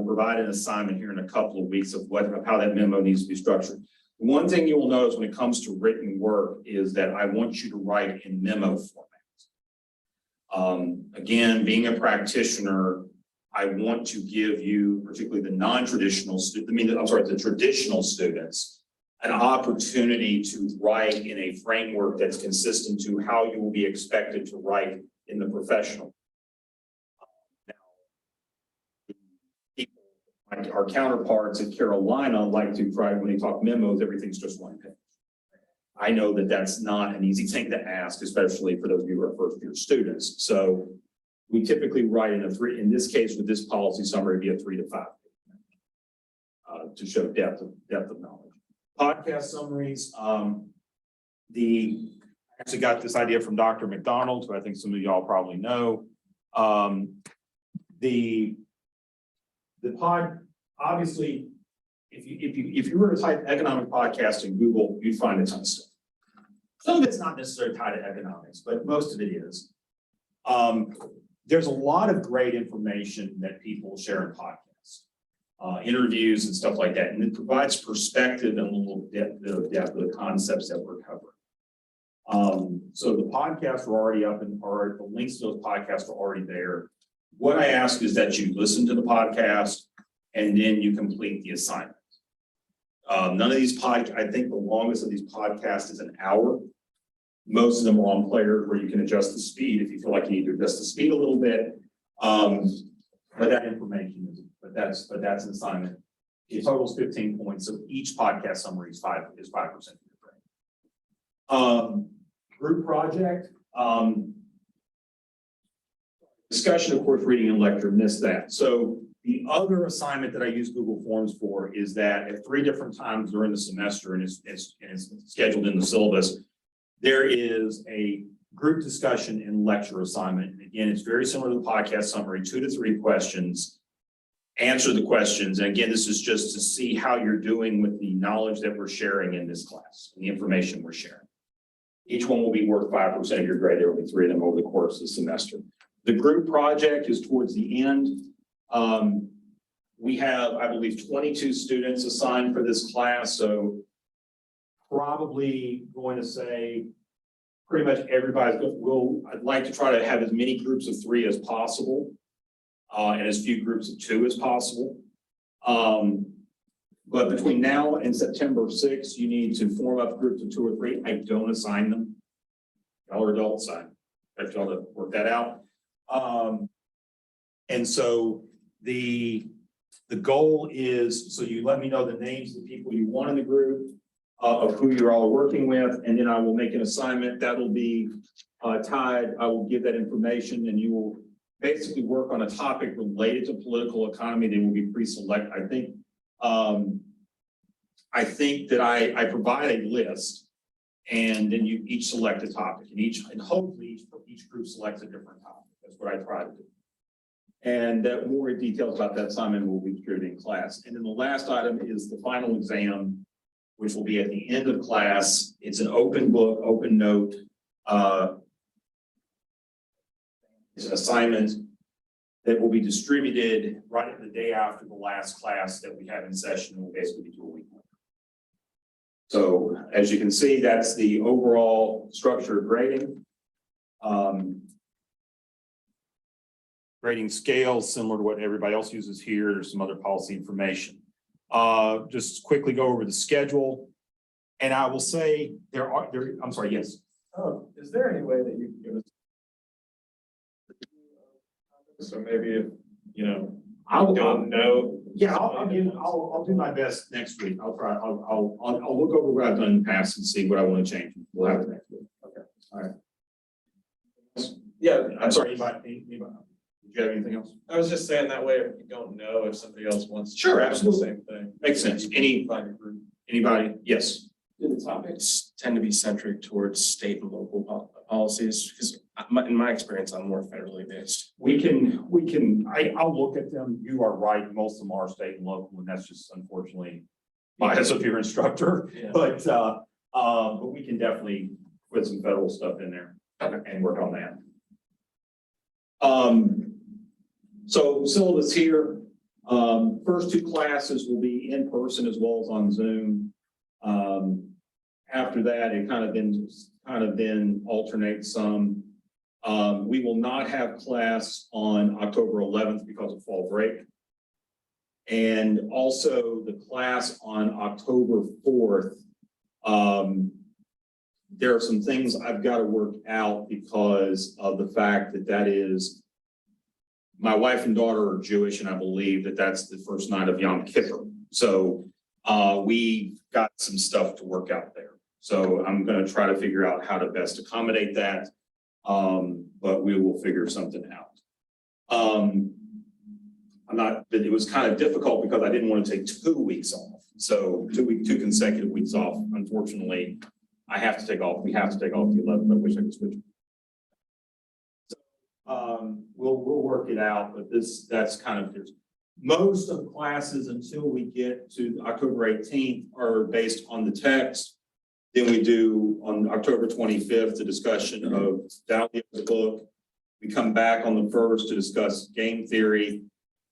provide an assignment here in a couple of weeks of how that memo needs to be structured. One thing you will notice when it comes to written work is that I want you to write in memo format. Again, being a practitioner, I want to give you, particularly the non-traditional the traditional students, an opportunity to write in a framework that's consistent to how you will be expected to write in the professional. Now, our counterparts in Carolina like to try, when they talk memos, everything's just 1 page. I know that that's not an easy thing to ask, especially for those of you who are first-year students. So we typically write in this case, with this policy summary, it'd be a 3 to 5 to show depth of knowledge. Podcast summaries, I actually got this idea from Dr. McDonald, who I think some of y'all probably know. The pod, obviously, if you were to type economic podcast in Google, you'd find a ton of stuff. Some of it's not necessarily tied to economics, but most of it is. There's a lot of great information that people share in podcasts, interviews and stuff like that, and it provides perspective and a little depth of the concepts that we're covering. So the podcasts are already up and the links to those podcasts are already there. What I ask is that you listen to the podcast and then you complete the assignment. None of these I think the longest of these podcasts is an hour. Most of them are on players where you can adjust the speed if you feel like you need to adjust the speed a little bit. But that information is, but that's an assignment. It totals 15 points. So each podcast summary is 5% of your grade. Group project. Discussion, of course, reading and lecture, missed that. So the other assignment that I use Google Forms for is that at 3 different times during the semester, and it's scheduled in the syllabus, there is a group discussion and lecture assignment. And again, it's very similar to the podcast summary, 2 to 3 questions. Answer the questions. And again, this is just to see how you're doing with the knowledge that we're sharing in this class and the information we're sharing. Each one will be worth 5% of your grade. There will be 3 of them over the course of the semester. The group project is towards the end. We have, I believe, 22 students assigned for this class. So probably going to say pretty much everybody's I'd like to try to have as many groups of 3 as possible, and as few groups of 2 as possible. But between now and September 6th, you need to form up groups of 2 or 3. I don't assign them. Y'all are adults. I expect y'all to work that out. And so the goal is, so you let me know the names of the people you want in the group, of who you're all working with, and then I will make an assignment that'll be tied. I will give that information and you will basically work on a topic related to political economy. They will be pre-selected. I think that I provide a list and then you each select a topic and hopefully each group selects a different topic. That's what I try to do. And more details about that assignment will be distributed in class. And then the last item is the final exam, which will be at the end of class. It's an open book, open note. It's an assignment that will be distributed right the day after the last class that we have in session. We'll basically do a week. So as you can see, that's the overall structure of grading. Grading scales similar to what everybody else uses here. There's some other policy information. Just quickly go over the schedule. And I will say I'm sorry, yes. Is there any way that you can give us? So maybe if, I'll do my best next week. I'll try. I'll look over what I've done in the past and see what I want to change. We'll have it next week. Okay. All right. Yeah, I'm sorry. Anybody? Did you have anything else? I was just saying that way if you don't know if somebody else wants. Sure, do absolutely. The same thing. Makes sense. Anybody? Yes. Do the topics tend to be centric towards state and local policies? Because in my experience, I'm more federally based. I'll look at them. You are right. Most of them are state and local, and that's just unfortunately bias of your instructor. Yeah. But we can definitely put some federal stuff in there and work on that. So syllabus here, first 2 classes will be in person as well as on Zoom. After that, it kind of then alternates some. We will not have class on October 11th because of fall break. And also the class on October 4th, there are some things I've got to work out because of the fact that is, my wife and daughter are Jewish, and I believe that that's the first night of Yom Kippur. So we got some stuff to work out there. So I'm going to try to figure out how to best accommodate that, but we will figure something out. but it was kind of difficult because I didn't want to take 2 weeks off. So 2 consecutive weeks off. Unfortunately, I have to take off. We have to take off the 11th. I wish I could switch. We'll work it out, but that's kind of, most of the classes until we get to October 18th are based on the text. Then we do on October 25th, the discussion of value of the book. We come back on the 1st to discuss game theory.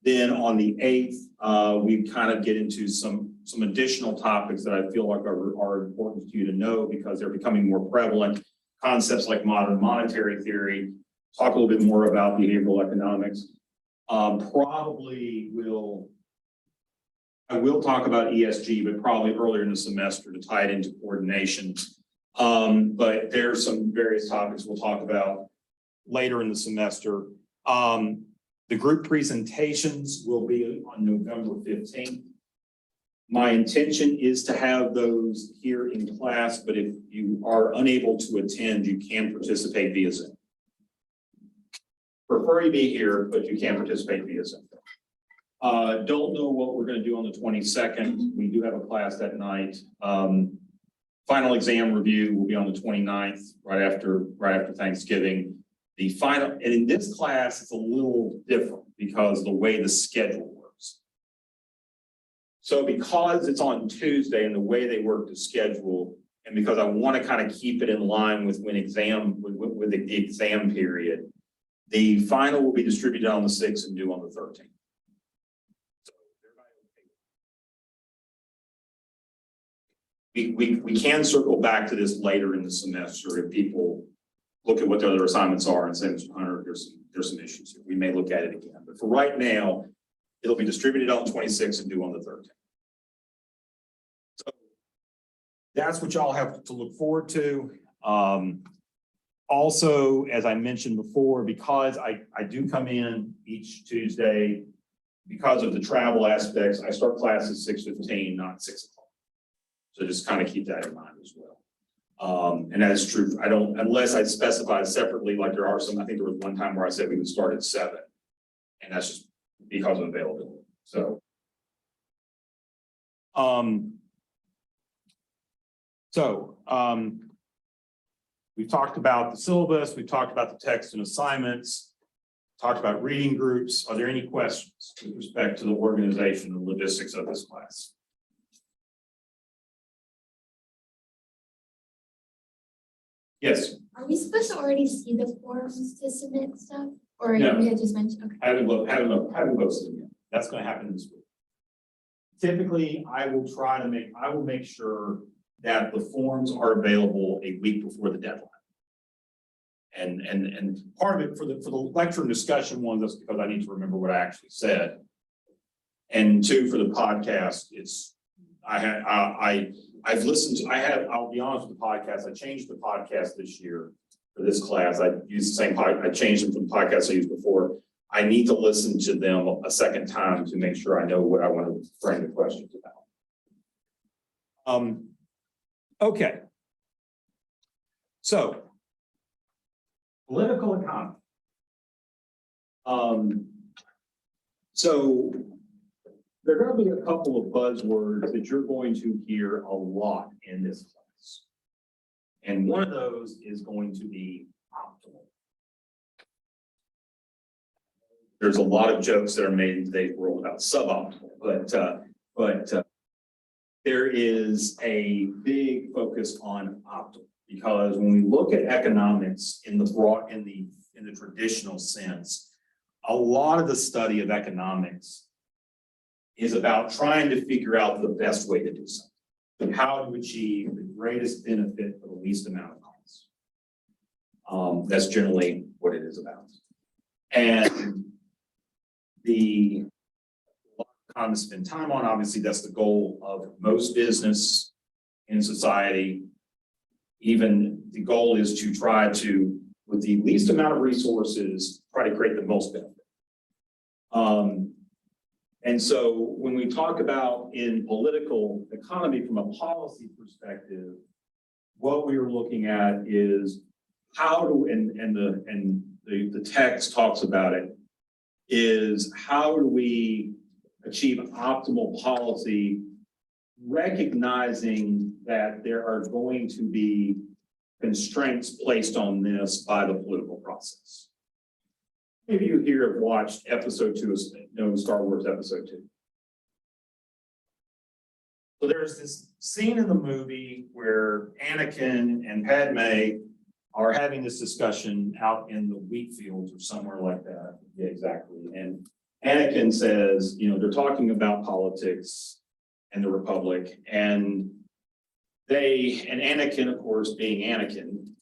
Then on the 8th, we kind of get into some additional topics that I feel like are important to you to know because they're becoming more prevalent. Concepts like modern monetary theory, talk a little bit more about behavioral economics. I will talk about ESG, but probably earlier in the semester to tie it into coordination. But there's some various topics we'll talk about later in the semester. The group presentations will be on November 15th. My intention is to have those here in class, but if you are unable to attend, you can participate via Zoom. Prefer you be here, but you can participate via Zoom. Don't know what we're going to do on the 22nd. We do have a class that night. Final exam review will be on the 29th, right after Thanksgiving. The final, and in this class, it's a little different because the way the schedule works. So because it's on Tuesday and the way they work the schedule, and because I want to kind of keep it in line with when with the exam period, the final will be distributed on the 6th and due on the 13th. We can circle back to this later in the semester if people look at what the other assignments are and say, Mr. Hunter, there's some issues here. We may look at it again. But for right now, it'll be distributed on the 26th and due on the 13th. So that's what y'all have to look forward to. Also, as I mentioned before, because I do come in each Tuesday, because of the travel aspects, I start class at 6:15, not 6 o'clock. So just kind of keep that in mind as well. And that is true. I don't, unless I specify separately, like there are some, I think there was one time where I said we would start at 7, and that's just because of availability. So, we've talked about the syllabus, we've talked about the text and assignments, talked about reading groups. Are there any questions with respect to the organization and logistics of this class? Yes. Are we supposed to already see the forms to submit stuff? Or No. you had just mentioned, okay. Haven't posted them yet. That's going to happen this week. Typically, I will make sure that the forms are available a week before the deadline. And part of it for the lecture and discussion one, that's because I need to remember what I actually said. And 2, for the podcast, I'll be honest with the podcast. I changed the podcast this year for this class. I used the same I changed them from the podcast I used before. I need to listen to them a second time to make sure I know what I want to frame the questions about. Okay. So, political economy. So there are going to be a couple of buzzwords that you're going to hear a lot in this class. And one of those is going to be optimal. There's a lot of jokes that are made in today's world about suboptimal, but there is a big focus on optimal, because when we look at economics in the traditional sense, a lot of the study of economics is about trying to figure out the best way to do something, and how to achieve the greatest benefit for the least amount of cost. That's generally what it is about. And a lot of economists spend time on, obviously, that's the goal of most business in society. Even the goal is to try to, with the least amount of resources, try to create the most benefit. And so when we talk about in political economy from a policy perspective, what we are looking at is how to, and the text talks about it, is how do we achieve optimal policy, recognizing that there are going to be constraints placed on this by the political process. Maybe you here have watched episode 2 of Star Wars episode 2. So there's this scene in the movie where Anakin and Padme are having this discussion out in the wheat fields or somewhere like that. Yeah, exactly. And Anakin says, you know, they're talking about politics and the Republic, and Anakin, of course, being Anakin,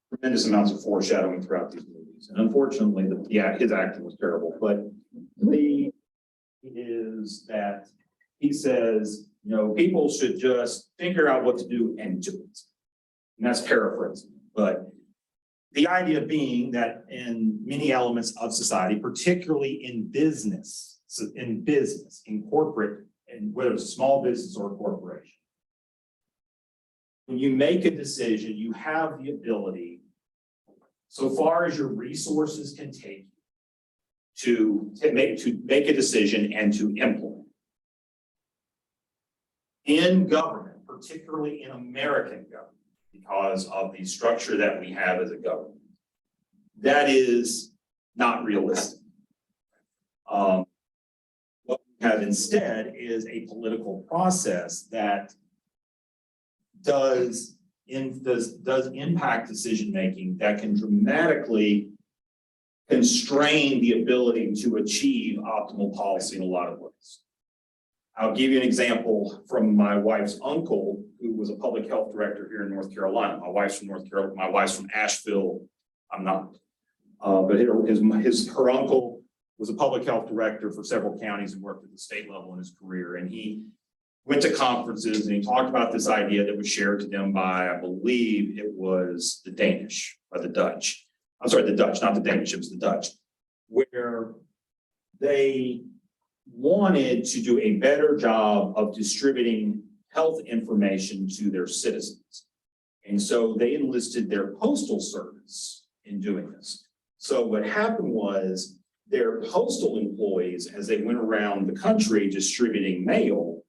tremendous amounts of foreshadowing throughout these movies. And unfortunately, his acting was terrible, but the is that he says, you know, people should just figure out what to do and do it. And that's paraphrasing, but the idea being that in many elements of society, particularly in business, in corporate, and whether it's a small business or a corporation, when you make a decision, you have the ability, so far as your resources can take you, to make a decision and to implement. In government, particularly in American government, because of the structure that we have as a government, that is not realistic. What we have instead is a political process that does impact decision-making that can dramatically constrain the ability to achieve optimal policy in a lot of ways. I'll give you an example from my wife's uncle, who was a public health director here in North Carolina. My wife's from North Carolina. My wife's from Asheville. I'm not. But her uncle was a public health director for several counties and worked at the state level in his career. And he went to conferences and he talked about this idea that was shared to them by, I believe it was the Danish or the Dutch. I'm sorry, the Dutch, not the Danish, it was the Dutch, where they wanted to do a better job of distributing health information to their citizens. And so they enlisted their postal service in doing this. So what happened was their postal employees, as they went around the country distributing mail,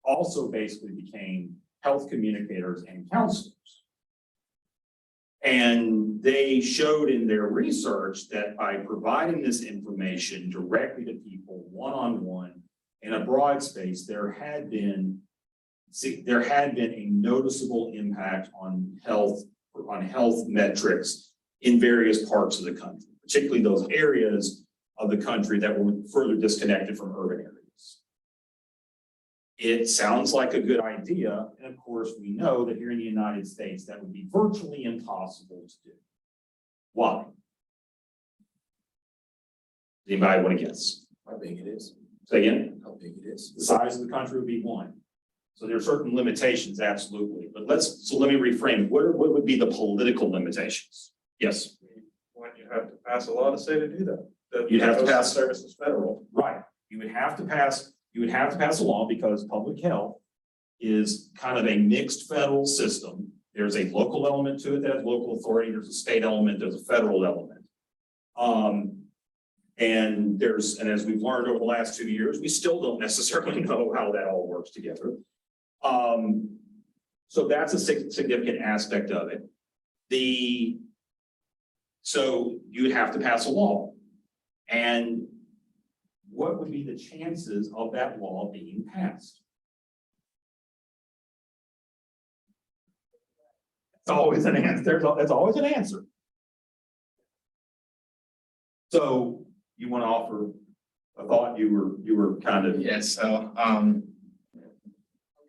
also basically became health communicators and counselors. And they showed in their research that by providing this information directly to people one-on-one in a broad space, there had been a noticeable impact on health metrics in various parts of the country, particularly those areas of the country that were further disconnected from urban areas. It sounds like a good idea, and of course, we know that here in the United States, that would be virtually impossible to do. Why? Anybody want to guess? How big it is? Say again? How big it is? The size of the country would be one. So there are certain limitations, absolutely. But let me reframe. What would be the political limitations? Yes. One, you have to pass a law to say to do that. You'd have to pass services federal. Right. You would have to pass a law because public health is kind of a mixed federal system. There's a local element to it that has local authority. There's a state element. There's a federal element. And as we've learned over the last 2 years, we still don't necessarily know how that all works together. So that's a significant aspect of it. So you would have to pass a law. And what would be the chances of that law being passed? It's always an answer. There's always an answer. So you want to offer a thought? You were kind of. Yes, so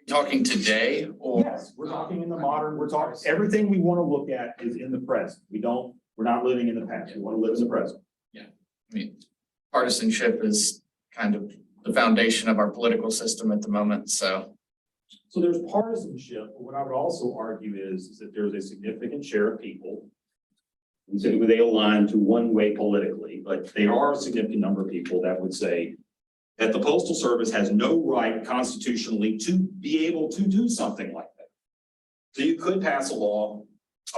talking today or? Yes, we're talking in the modern, everything we want to look at is in the present. We're not living in the past. We want to live in the present. Yeah, I mean, partisanship is kind of the foundation of our political system at the moment, so. So there's partisanship, but what I would also argue is that there's a significant share of people, and typically they align to one way politically, but there are a significant number of people that would say that the Postal Service has no right constitutionally to be able to do something like that. So you could pass a law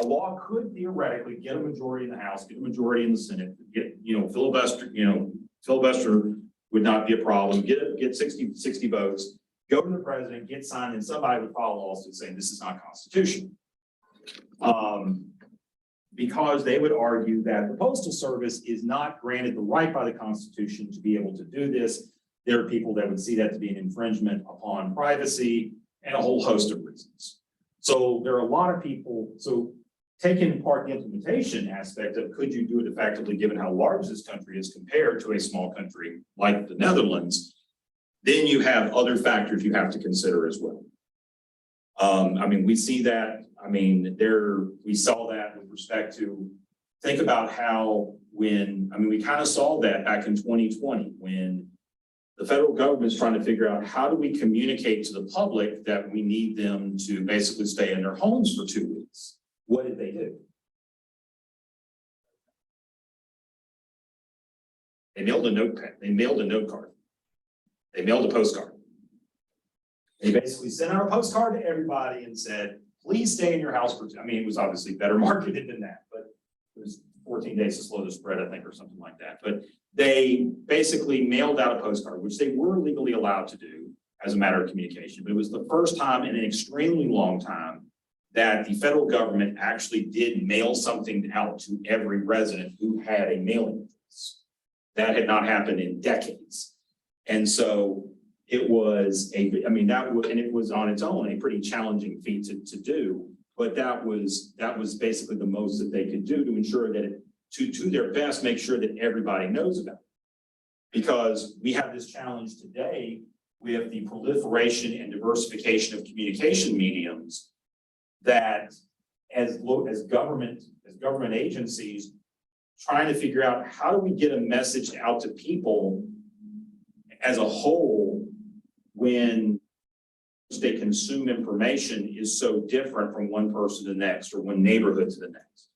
a law could theoretically get a majority in the House, get a majority in the Senate, get, filibuster would not be a problem, get 60 votes, go to the president, get signed, and somebody would file a lawsuit saying this is not constitutional. Because they would argue that the Postal Service is not granted the right by the Constitution to be able to do this. There are people that would see that to be an infringement upon privacy and a whole host of reasons. So there are a lot of people, so taking apart the implementation aspect of could you do it effectively given how large this country is compared to a small country like the Netherlands, then you have other factors you have to consider as well. I mean, we see that, we saw that with respect to, think about how we kind of saw that back in 2020 when the federal government is trying to figure out how do we communicate to the public that we need them to basically stay in their homes for 2 weeks. What did they do? They mailed a notepad, they mailed a note card, they mailed a postcard. They basically sent out a postcard to everybody and said, please stay in your house for, it was obviously better marketed than that, but it was 14 days to slow the spread, I think, or something like that. But they basically mailed out a postcard, which they were legally allowed to do as a matter of communication. But it was the first time in an extremely long time that the federal government actually did mail something out to every resident who had a mailing address. That had not happened in decades. And so it was and it was on its own a pretty challenging feat to do, but that was basically the most that they could do to ensure that to their best, make sure that everybody knows about it. Because we have this challenge today with the proliferation and diversification of communication mediums that as government agencies trying to figure out how do we get a message out to people as a whole when they consume information is so different from one person to the next or one neighborhood to the next.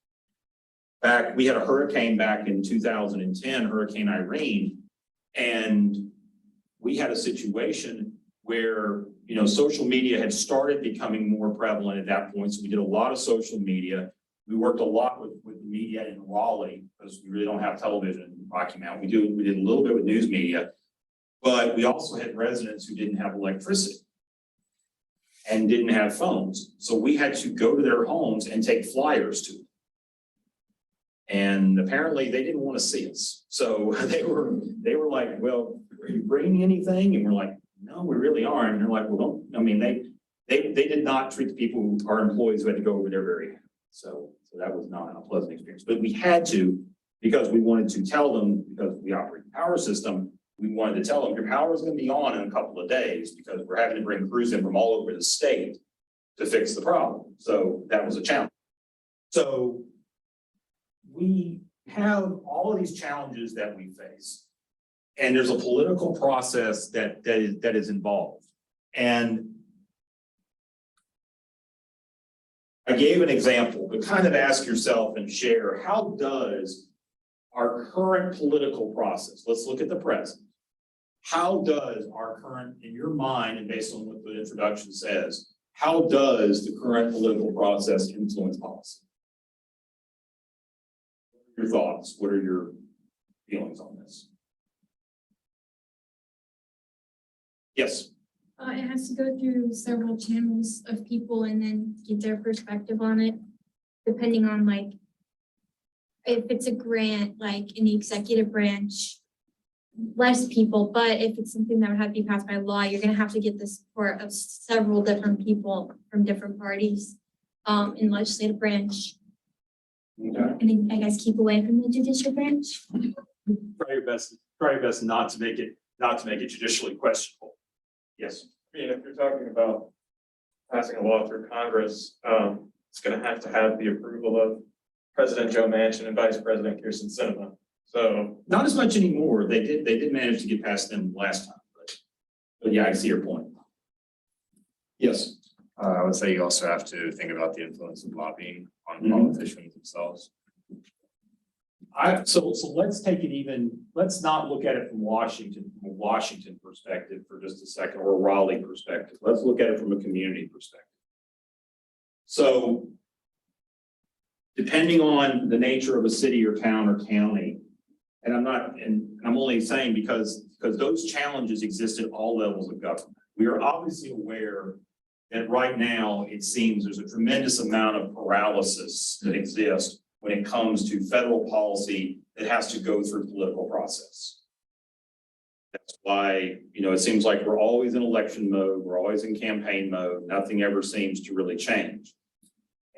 We had a hurricane back in 2010, Hurricane Irene, and we had a situation where, social media had started becoming more prevalent at that point. So we did a lot of social media. We worked a lot with the media in Raleigh because we really don't have television in Rocky Mount. We did a little bit with news media, but we also had residents who didn't have electricity and didn't have phones. So we had to go to their homes and take flyers to them. And apparently they didn't want to see us. So they were like, well, are you bringing anything? And we're like, no, we really aren't. And they're like, well, they did not treat the people, our employees who had to go over there very happy. So that was not a pleasant experience, but we had to, because we wanted to tell them, because we operate the power system, we wanted to tell them your power is going to be on in a couple of days because we're having to bring crews in from all over the state to fix the problem. So that was a challenge. So we have all of these challenges that we face, and there's a political process that is involved. And I gave an example, but kind of ask yourself and share, how does our current political process, let's look at the present, how does our current, in your mind and based on what the introduction says, how does the current political process influence policy? Your thoughts, what are your feelings on this? Yes. It has to go through several channels of people and then get their perspective on it, depending on if it's a grant, in the executive branch, less people, but if it's something that would have to be passed by law, you're gonna have to get the support of several different people from different parties in legislative branch. Okay. And then I guess keep away from the judicial branch. Try your best not to make it judicially questionable. Yes. If you're talking about passing a law through Congress, it's going to have the approval of President Joe Manchin and Vice President Kirsten Sinema. So not as much anymore. They did manage to get past them last time, but yeah, I see your point. Yes. I would say you also have to think about the influence of lobbying on politicians themselves. So let's take it let's not look at it from a Washington perspective for just a second, or a Raleigh perspective. Let's look at it from a community perspective. So depending on the nature of a city or town or county, and I'm only saying because those challenges exist at all levels of government. We are obviously aware that right now, it seems there's a tremendous amount of paralysis that exists when it comes to federal policy that has to go through political process. That's why, it seems like we're always in election mode, we're always in campaign mode, nothing ever seems to really change.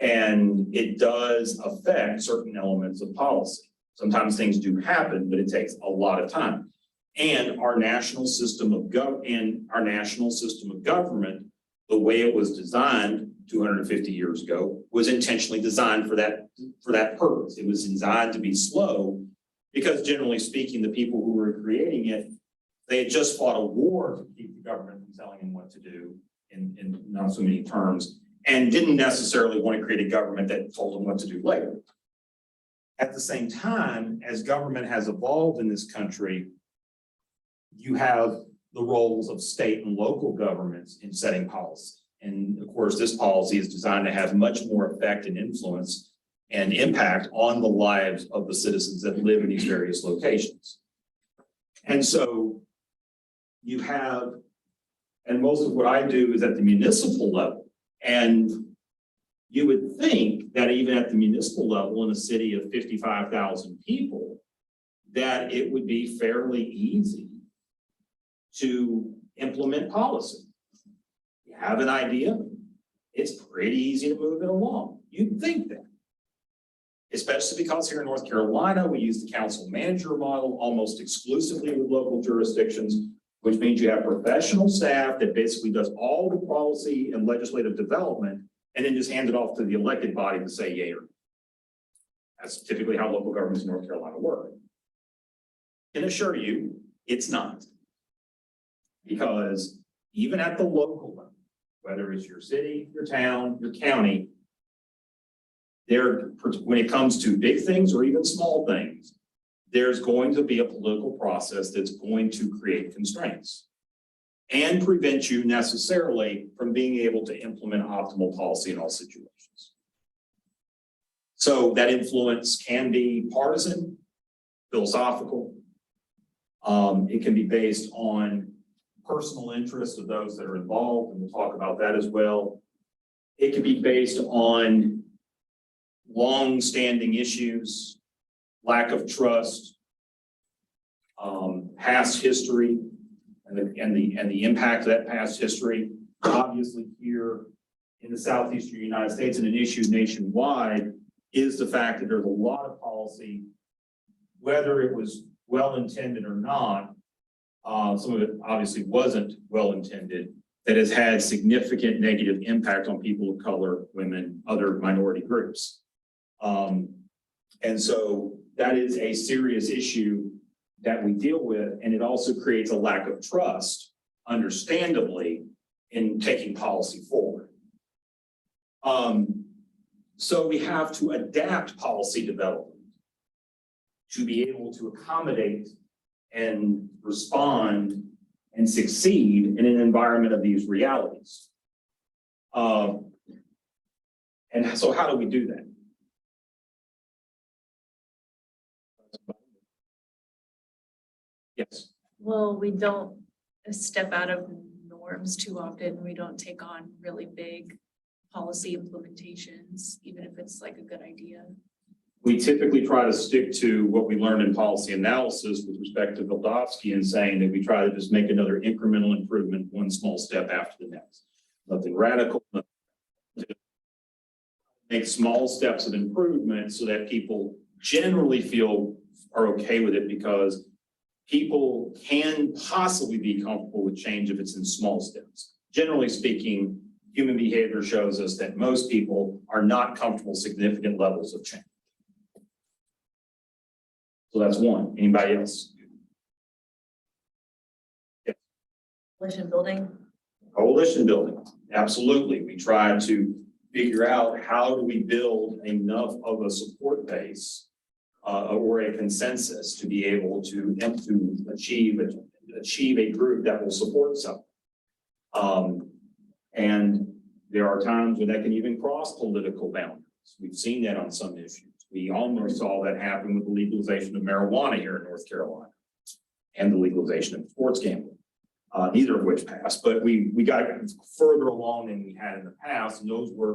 And it does affect certain elements of policy. Sometimes things do happen, but it takes a lot of time. And our national system of government, the way it was designed 250 years ago, was intentionally designed for that purpose. It was designed to be slow because, generally speaking, the people who were creating it, they had just fought a war to keep the government from telling them what to do in not so many terms, and didn't necessarily want to create a government that told them what to do later. At the same time, as government has evolved in this country, you have the roles of state and local governments in setting policy. And of course, this policy is designed to have much more effect and influence and impact on the lives of the citizens that live in these various locations. And so you have, and most of what I do is at the municipal level. And you would think that even at the municipal level in a city of 55,000 people, that it would be fairly easy to implement policy. You have an idea, it's pretty easy to move it along. You'd think that. Especially because here in North Carolina, we use the council manager model almost exclusively with local jurisdictions, which means you have professional staff that basically does all the policy and legislative development and then just hand it off to the elected body to say yay or nay. That's typically how local governments in North Carolina work. I can assure you, it's not. Because even at the local level, whether it's your city, your town, your county, when it comes to big things or even small things, there's going to be a political process that's going to create constraints and prevent you necessarily from being able to implement optimal policy in all situations. So that influence can be partisan, philosophical. It can be based on personal interests of those that are involved, and we'll talk about that as well. It can be based on long-standing issues, lack of trust, past history, and the impact of that past history. Obviously, here in the southeastern United States, and an issue nationwide, is the fact that there's a lot of policy, whether it was well-intended or not. Some of it obviously wasn't well-intended, that has had significant negative impact on people of color, women, other minority groups. And so that is a serious issue that we deal with, and it also creates a lack of trust, understandably, in taking policy forward. So we have to adapt policy development to be able to accommodate and respond and succeed in an environment of these realities. And so how do we do that? Yes. Well, we don't step out of norms too often. We don't take on really big policy implementations, even if it's like a good idea. We typically try to stick to what we learned in policy analysis with respect to Vildovsky, and saying that we try to just make another incremental improvement, one small step after the next. Nothing radical. Make small steps of improvement so that people generally are okay with it, because people can possibly be comfortable with change if it's in small steps. Generally speaking, human behavior shows us that most people are not comfortable with significant levels of change. So that's one. Anybody else? Yeah. Coalition building. Coalition building, absolutely. We try to figure out how do we build enough of a support base or a consensus to be able to achieve a group that will support something. And there are times when that can even cross political boundaries. We've seen that on some issues. We almost saw that happen with the legalization of marijuana here in North Carolina and the legalization of sports gambling, neither of which passed, but we got further along than we had in the past, and those were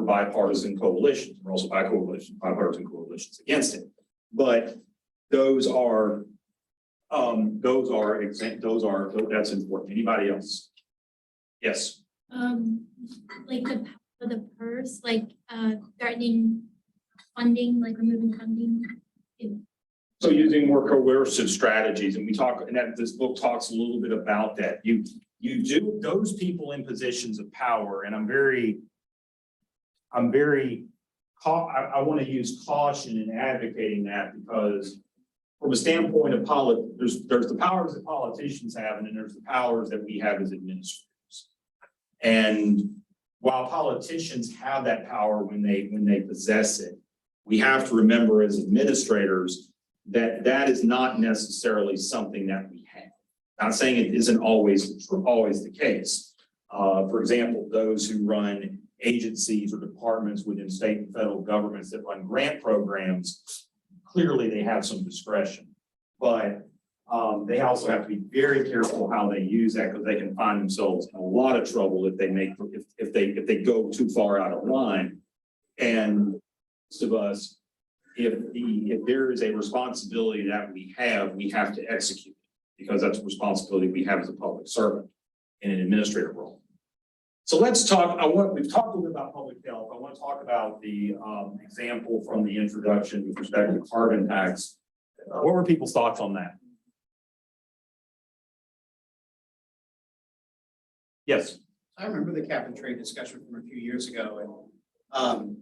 bipartisan coalitions. We're also bipartisan coalitions against it, but that's important. Anybody else? Yes. Like the purse, like threatening funding, like removing funding. So using more coercive strategies, and this book talks a little bit about that. You do those people in positions of power, and I want to use caution in advocating that, because from a standpoint of there's the powers that politicians have, and then there's the powers that we have as administrators. And while politicians have that power when they possess it, we have to remember as administrators that is not necessarily something that we have. Not saying it isn't always the case. For example, those who run agencies or departments within state and federal governments that run grant programs, clearly they have some discretion, but they also have to be very careful how they use that, because they can find themselves in a lot of trouble if they go too far out of line. And most of us, if there is a responsibility that we have to execute, because that's a responsibility we have as a public servant in an administrative role. So let's talk. We've talked a little bit about public health. I want to talk about the example from the introduction with respect to carbon tax. What were people's thoughts on that? Yes. I remember the cap and trade discussion from a few years ago, and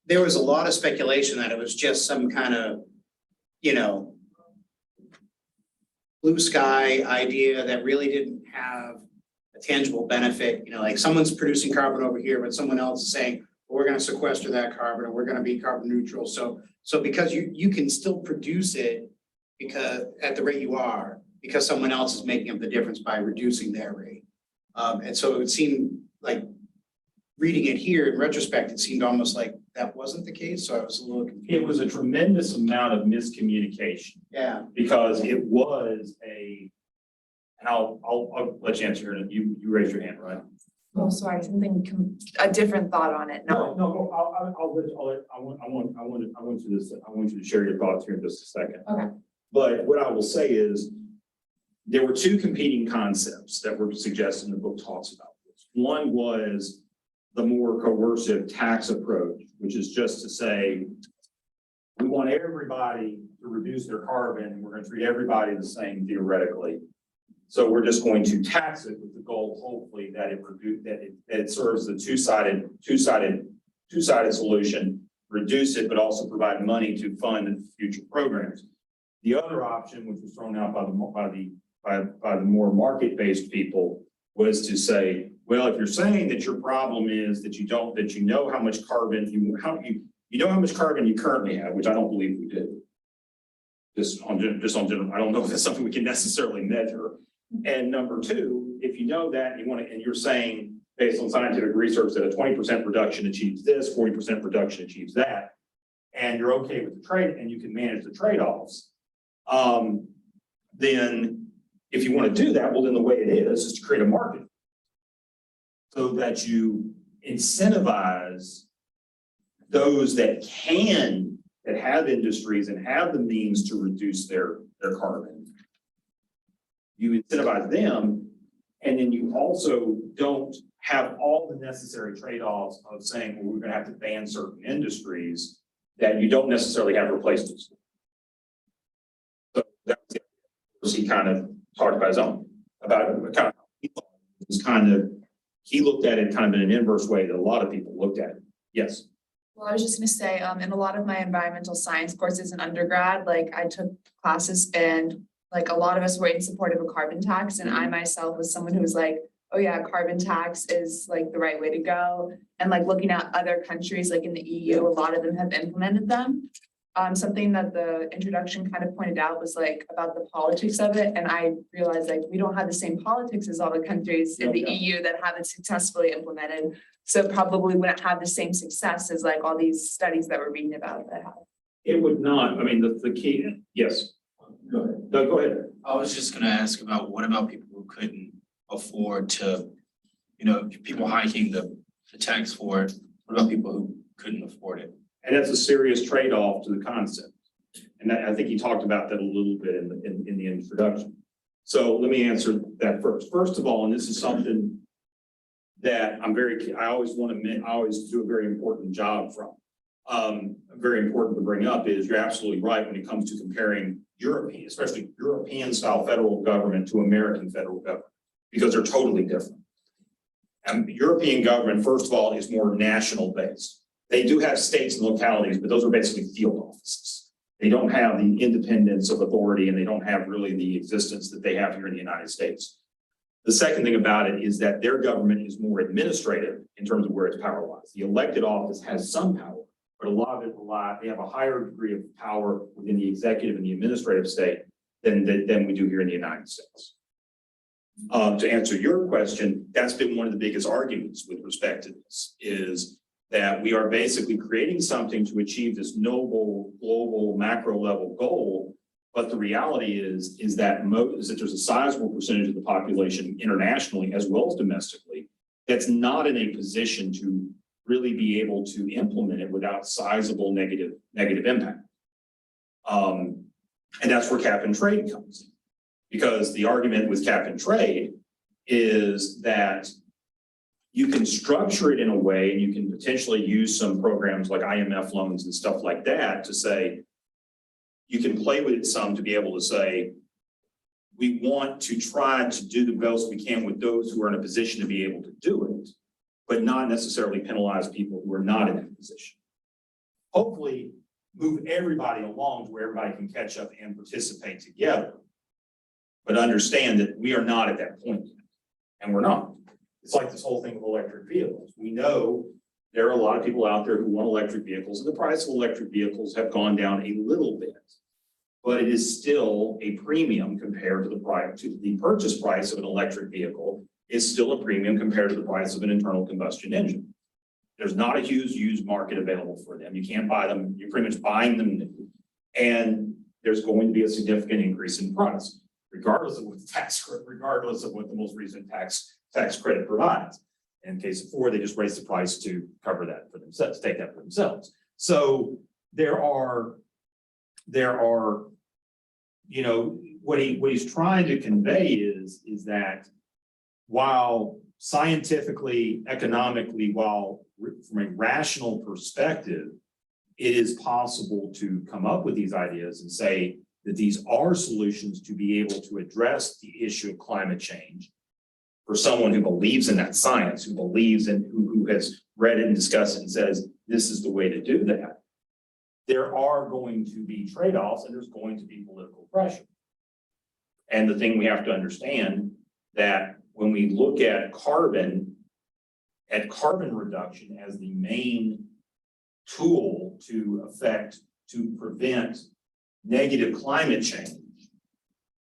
there was a lot of speculation that it was just some kind of, blue sky idea that really didn't have a tangible benefit. Like someone's producing carbon over here, but someone else is saying, well, we're going to sequester that carbon, or we're going to be carbon neutral. So because you can still produce it because at the rate you are, because someone else is making up the difference by reducing their rate. And so it would seem like, reading it here in retrospect, it seemed almost like that wasn't the case. So I was a little confused. It was a tremendous amount of miscommunication. Yeah. Because it was and I'll let you answer here. You raised your hand, right? Oh, sorry, a different thought on it. No, I want you to share your thoughts here in just a second. Okay. But what I will say is, there were two competing concepts that were suggested in the book talks about this. One was the more coercive tax approach, which is just to say, we want everybody to reduce their carbon, and we're going to treat everybody the same theoretically. So we're just going to tax it with the goal, hopefully, that it serves the two-sided solution, reduce it, but also provide money to fund future programs. The other option, which was thrown out by the more market-based people, was to say, well, if you're saying that your problem is that you know how much carbon how much carbon you currently have, which I don't believe we do. Just on general, I don't know if that's something we can necessarily measure. And number two, if you know that and you're saying based on scientific research that a 20% reduction achieves this, 40% reduction achieves that, and you're okay with the trade and you can manage the trade-offs, then if you want to do that, well, then the way it is to create a market so that you incentivize those that have industries and have the means to reduce their carbon. You incentivize them, and then you also don't have all the necessary trade-offs of saying, well, we're going to have to ban certain industries that you don't necessarily have replacements for. So that's he kind of talked about his own, he looked at it kind of in an inverse way that a lot of people looked at it. Yes. Well, I was just going to say, in a lot of my environmental science courses in undergrad, like I took classes and like a lot of us were in support of a carbon tax. And I myself was someone who was like, oh yeah, carbon tax is like the right way to go. And like looking at other countries, like in the EU, a lot of them have implemented them. Something that the introduction kind of pointed out was like about the politics of it. And I realized like we don't have the same politics as all the countries in the EU that have it successfully implemented. So probably wouldn't have the same success as like all these studies that we're reading about that have. It would not, I mean, the key, yes. Go ahead. No, go ahead. I was just gonna ask about, what about people who couldn't afford to, you know, people hiking the tax for it? What about people who couldn't afford it? And that's a serious trade-off to the concept. And I think he talked about that a little bit in the introduction. So let me answer that first. First of all, and this is something that I always do a very important job from. Very important to bring up is you're absolutely right when it comes to comparing European, especially European style federal government to American federal government, because they're totally different. And the European government, first of all, is more national based. They do have states and localities, but those are basically field offices. They don't have the independence of authority, and they don't have really the existence that they have here in the United States. The second thing about it is that their government is more administrative in terms of where its power lies. The elected office has some power, but a lot of it they have a higher degree of power within the executive and the administrative state than we do here in the United States. To answer your question, that's been one of the biggest arguments with respect to this, is that we are basically creating something to achieve this noble global macro level goal. But the reality is that there's a sizable percentage of the population internationally as well as domestically that's not in a position to really be able to implement it without sizable negative impact. And that's where cap and trade comes in. Because the argument with cap and trade is that you can structure it in a way, and you can potentially use some programs like IMF loans and stuff like that to say, you can play with it some to be able to say, we want to try to do the best we can with those who are in a position to be able to do it, but not necessarily penalize people who are not in that position. Hopefully, move everybody along to where everybody can catch up and participate together. But understand that we are not at that point yet, and we're not. It's like this whole thing of electric vehicles. We know there are a lot of people out there who want electric vehicles, and the price of electric vehicles have gone down a little bit, but it is still a premium compared to the purchase price of an electric vehicle is still a premium compared to the price of an internal combustion engine. There's not a huge used market available for them. You can't buy them. You're pretty much buying them new, and there's going to be a significant increase in price, regardless of what the most recent tax credit provides. In case of Ford, they just raised the price to cover that for themselves, take that for themselves. So there are, you know, what he's trying to convey is that while scientifically, economically, while from a rational perspective, it is possible to come up with these ideas and say that these are solutions to be able to address the issue of climate change. For someone who believes in that science, who believes in, who has read it and discussed it and says, this is the way to do that, there are going to be trade-offs and there's going to be political pressure. And the thing we have to understand that when we look at carbon reduction as the main tool to prevent negative climate change,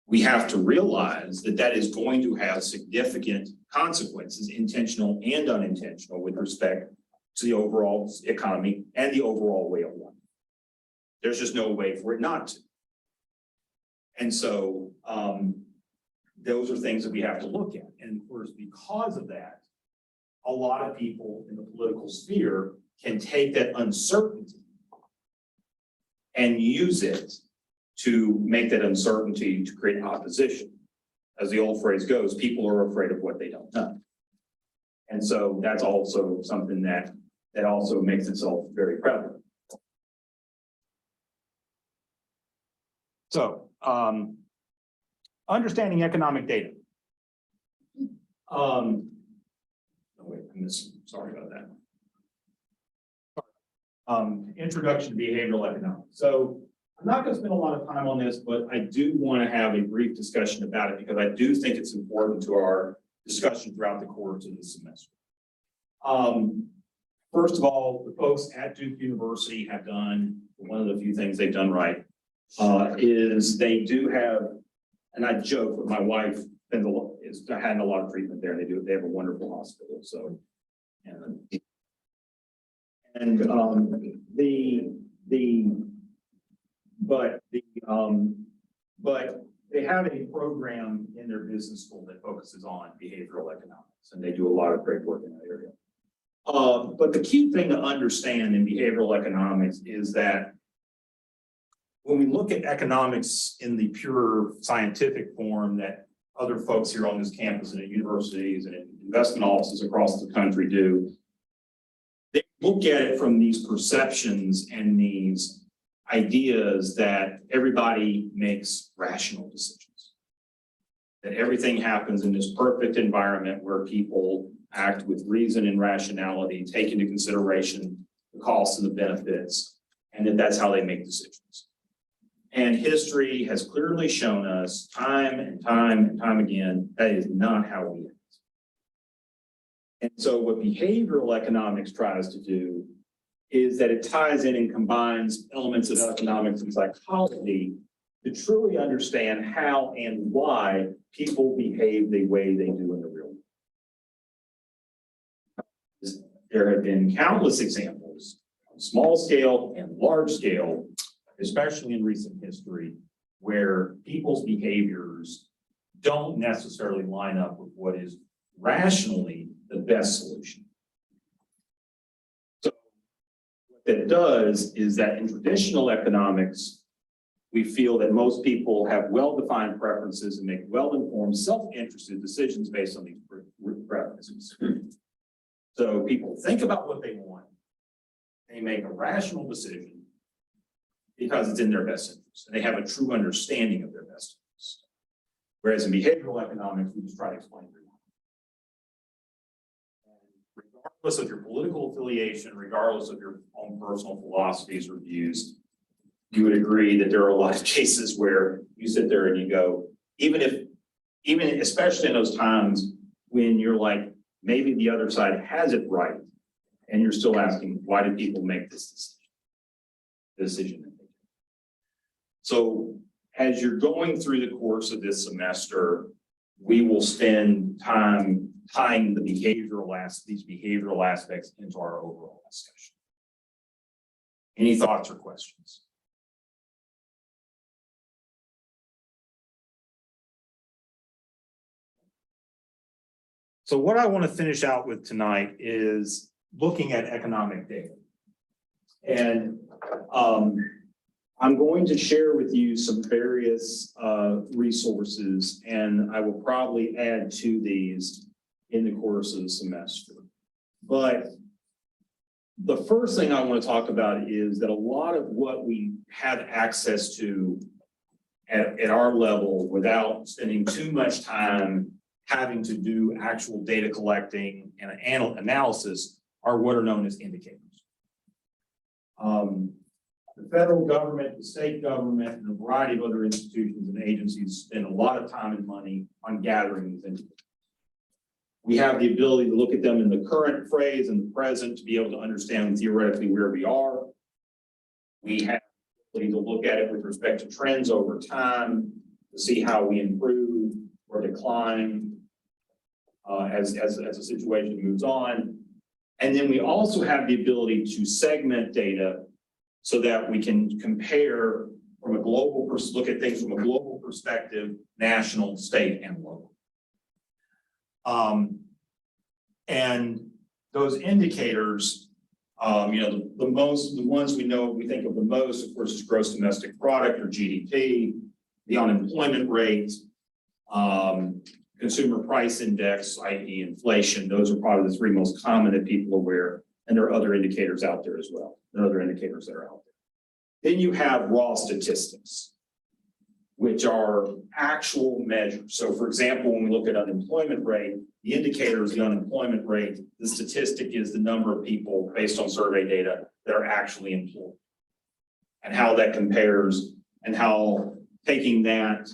we have to realize that that is going to have significant consequences, intentional and unintentional, with respect to the overall economy and the overall way of life. There's just no way for it not to. And so those are things that we have to look at. And of course, because of that, a lot of people in the political sphere can take that uncertainty and use it to make that uncertainty to create opposition. As the old phrase goes, people are afraid of what they don't know. And so that's also something that also makes itself very prevalent. So understanding economic data. Oh wait, sorry about that. Introduction to behavioral economics. So I'm not going to spend a lot of time on this, but I do want to have a brief discussion about it because I do think it's important to our discussion throughout the course of this semester. First of all, the folks at Duke University have done one of the few things they've done right, is they do have, and I joke with my wife, is having a lot of treatment there. They have a wonderful hospital. So, but they have a program in their business school that focuses on behavioral economics, and they do a lot of great work in that area. But the key thing to understand in behavioral economics is that when we look at economics in the pure scientific form that other folks here on this campus and at universities and in investment offices across the country do, they look at it from these perceptions and these ideas that everybody makes rational decisions, that everything happens in this perfect environment where people act with reason and rationality, take into consideration the costs and the benefits, and that that's how they make decisions. And history has clearly shown us time and time and time again, that is not how we act. And so what behavioral economics tries to do is that it ties in and combines elements of economics and psychology to truly understand how and why people behave the way they do in the real world. There have been countless examples, on small scale and large scale, especially in recent history, where people's behaviors don't necessarily line up with what is rationally the best solution. So what that does is that in traditional economics, we feel that most people have well-defined preferences and make well-informed, self-interested decisions based on these preferences. So people think about what they want, they make a rational decision because it's in their best interest, and they have a true understanding of their best interest. Whereas in behavioral economics, we just try to explain it. Regardless of your political affiliation, regardless of your own personal philosophies or views, you would agree that there are a lot of cases where you sit there and you go, even especially in those times when you're like, maybe the other side has it right, and you're still asking, why did people make this decision? So as you're going through the course of this semester, we will spend time tying these behavioral aspects into our overall discussion. Any thoughts or questions? So what I want to finish out with tonight is looking at economic data. And I'm going to share with you some various resources, and I will probably add to these in the course of the semester. But the first thing I want to talk about is that a lot of what we have access to at our level without spending too much time having to do actual data collecting and analysis are what are known as indicators. The federal government, the state government, and a variety of other institutions and agencies spend a lot of time and money on gathering these indicators. We have the ability to look at them in the current phrase and the present to be able to understand theoretically where we are. We have the ability to look at it with respect to trends over time to see how we improve or decline as a situation moves on. And then we also have the ability to segment data so that we can compare from a global look at things from a global perspective, national, state, and local. And those indicators, the ones we think of the most, of course, is gross domestic product or GDP, the unemployment rate, consumer price index, i.e. inflation. Those are probably the three most common that people are aware, and there are other indicators out there as well. There are other indicators that are out there. Then you have raw statistics, which are actual measures. So for example, when we look at unemployment rate, the indicator is the unemployment rate. The statistic is the number of people based on survey data that are actually employed and how that compares and how taking that,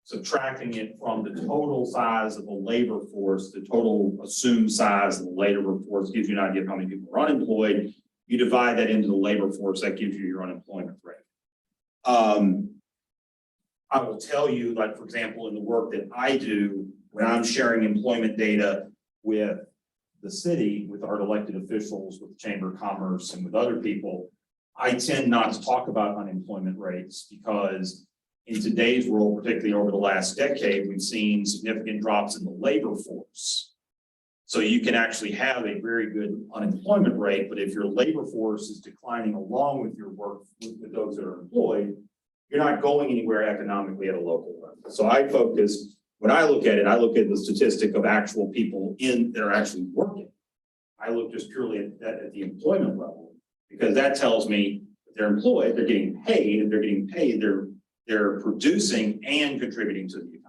subtracting it from the total size of the labor force, the total assumed size of the labor force gives you an idea of how many people are unemployed. You divide that into the labor force, that gives you your unemployment rate. I will tell you, like, for example, in the work that I do, when I'm sharing employment data with the city, with our elected officials, with the Chamber of Commerce and with other people, I tend not to talk about unemployment rates because in today's world, particularly over the last decade, we've seen significant drops in the labor force. So you can actually have a very good unemployment rate, but if your labor force is declining along with your work with those that are employed, you're not going anywhere economically at a local level. So I focus, when I look at it, I look at the statistic of actual people that are actually working. I look just purely at the employment level, because that tells me if they're employed, they're getting paid. If they're getting paid, they're producing and contributing to the economy.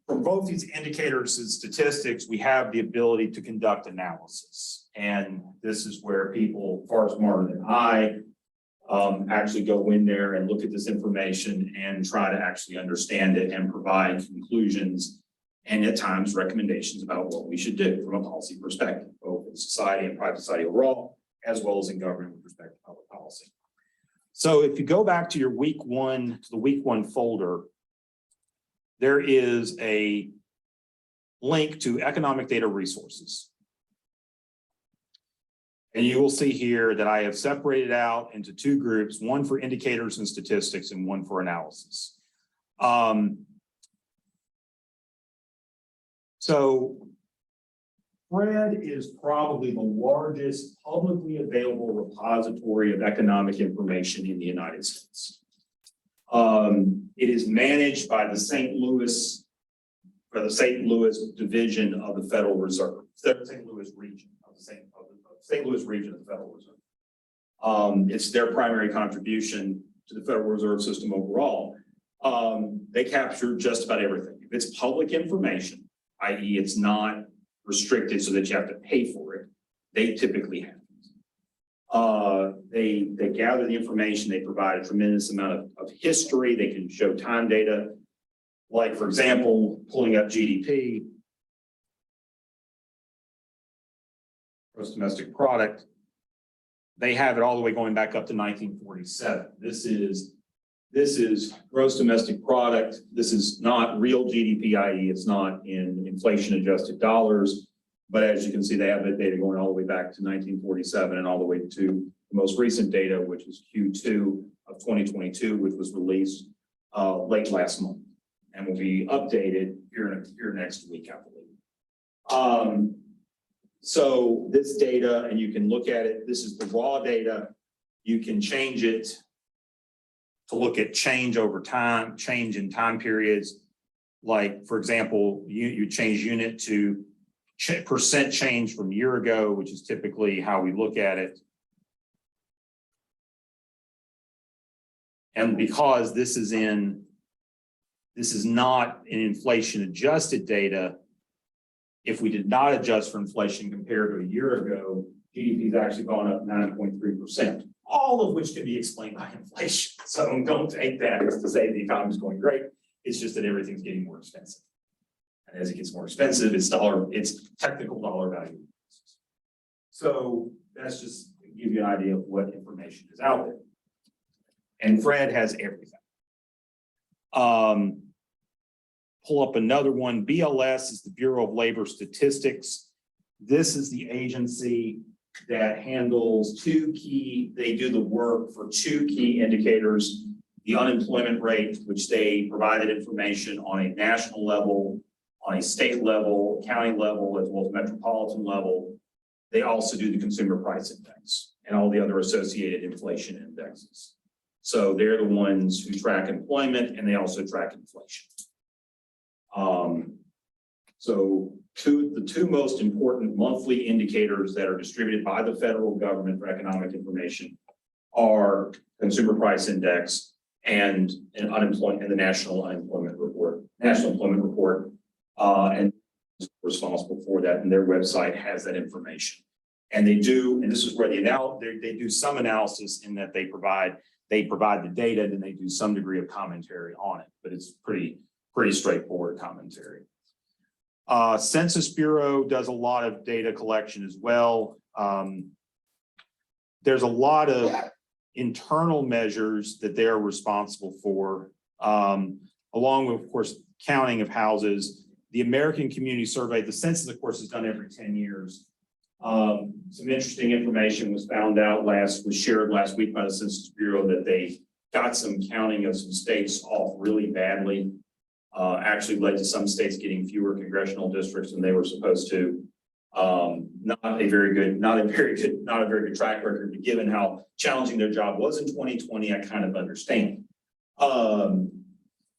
From both these indicators and statistics, we have the ability to conduct analysis. And this is where people far smarter than I actually go in there and look at this information and try to actually understand it and provide conclusions and at times recommendations about what we should do from a policy perspective, both in society and private society overall, as well as in government with respect to public policy. So if you go back to your week one, to the week one folder, there is a link to economic data resources. And you will see here that I have separated out into two groups, one for indicators and statistics and one for analysis. So FRED is probably the largest publicly available repository of economic information in the United States. It is managed by the St. Louis division of the Federal Reserve, St. Louis region of the St. Louis region of the Federal Reserve. It's their primary contribution to the Federal Reserve System overall. They capture just about everything. If it's public information, i.e. it's not restricted so that you have to pay for it, they typically have it. They gather the information, they provide a tremendous amount of history, they can show time data, like for example, pulling up GDP, gross domestic product. They have it all the way going back up to 1947. This is gross domestic product. This is not real GDP, i.e. it's not in inflation adjusted dollars. But as you can see, they have that data going all the way back to 1947 and all the way to the most recent data, which is Q2 of 2022, which was released late last month and will be updated here next week, I believe. So this data, and you can look at it, this is the raw data. You can change it to look at change over time, change in time periods. Like, for example, you change unit to percent change from a year ago, which is typically how we look at it. And because this is not an inflation adjusted data, if we did not adjust for inflation compared to a year ago, GDP has actually gone up 9.3%, all of which can be explained by inflation. So don't take that as to say the economy is going great. It's just that everything's getting more expensive. And as it gets more expensive, it's technical dollar value. So that's just to give you an idea of what information is out there. And FRED has everything. Pull up another one. BLS is the Bureau of Labor Statistics. This is the agency that handles they do the work for two key indicators, the unemployment rate, which they provided information on a national level, on a state level, county level, as well as metropolitan level. They also do the consumer price index and all the other associated inflation indexes. So they're the ones who track employment and they also track inflation. So the two most important monthly indicators that are distributed by the federal government for economic information are consumer price index and unemployment and the national employment report, and responsible for that, and their website has that information. And they do, and this is where they do some analysis in that they provide the data, and then they do some degree of commentary on it, but it's pretty straightforward commentary. Census Bureau does a lot of data collection as well. There's a lot of internal measures that they're responsible for, along with, of course, counting of houses. The American Community Survey, the census, of course, is done every 10 years. Some interesting information was shared last week by the Census Bureau that they got some counting of some states off really badly. Actually led to some states getting fewer congressional districts than they were supposed to. Not a very good track record, but given how challenging their job was in 2020, I kind of understand.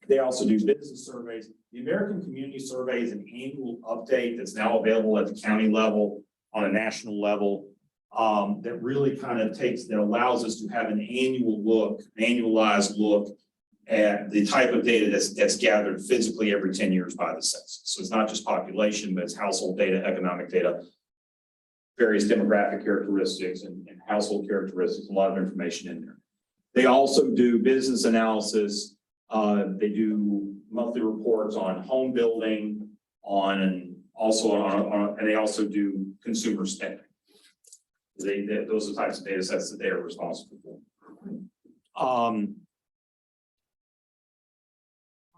They also do business surveys. The American Community Survey is an annual update that's now available at the county level, on a national level, that really kind of that allows us to have an annualized look at the type of data that's gathered physically every 10 years by the census. So it's not just population, but it's household data, economic data, various demographic characteristics and household characteristics, a lot of information in there. They also do business analysis. They do monthly reports on home building, and they also do consumer spending. Those are the types of data sets that they are responsible for.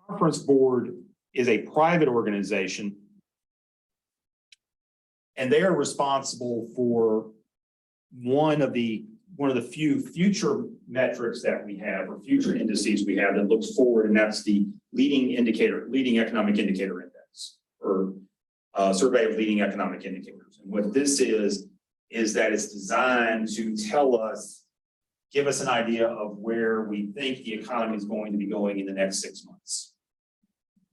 Conference Board is a private organization, and they are responsible for one of the few future metrics that we have, or future indices we have, that looks forward, and that's the leading economic indicator index, or survey of leading economic indicators. And what this is that it's designed to give us an idea of where we think the economy is going to be going in the next 6 months.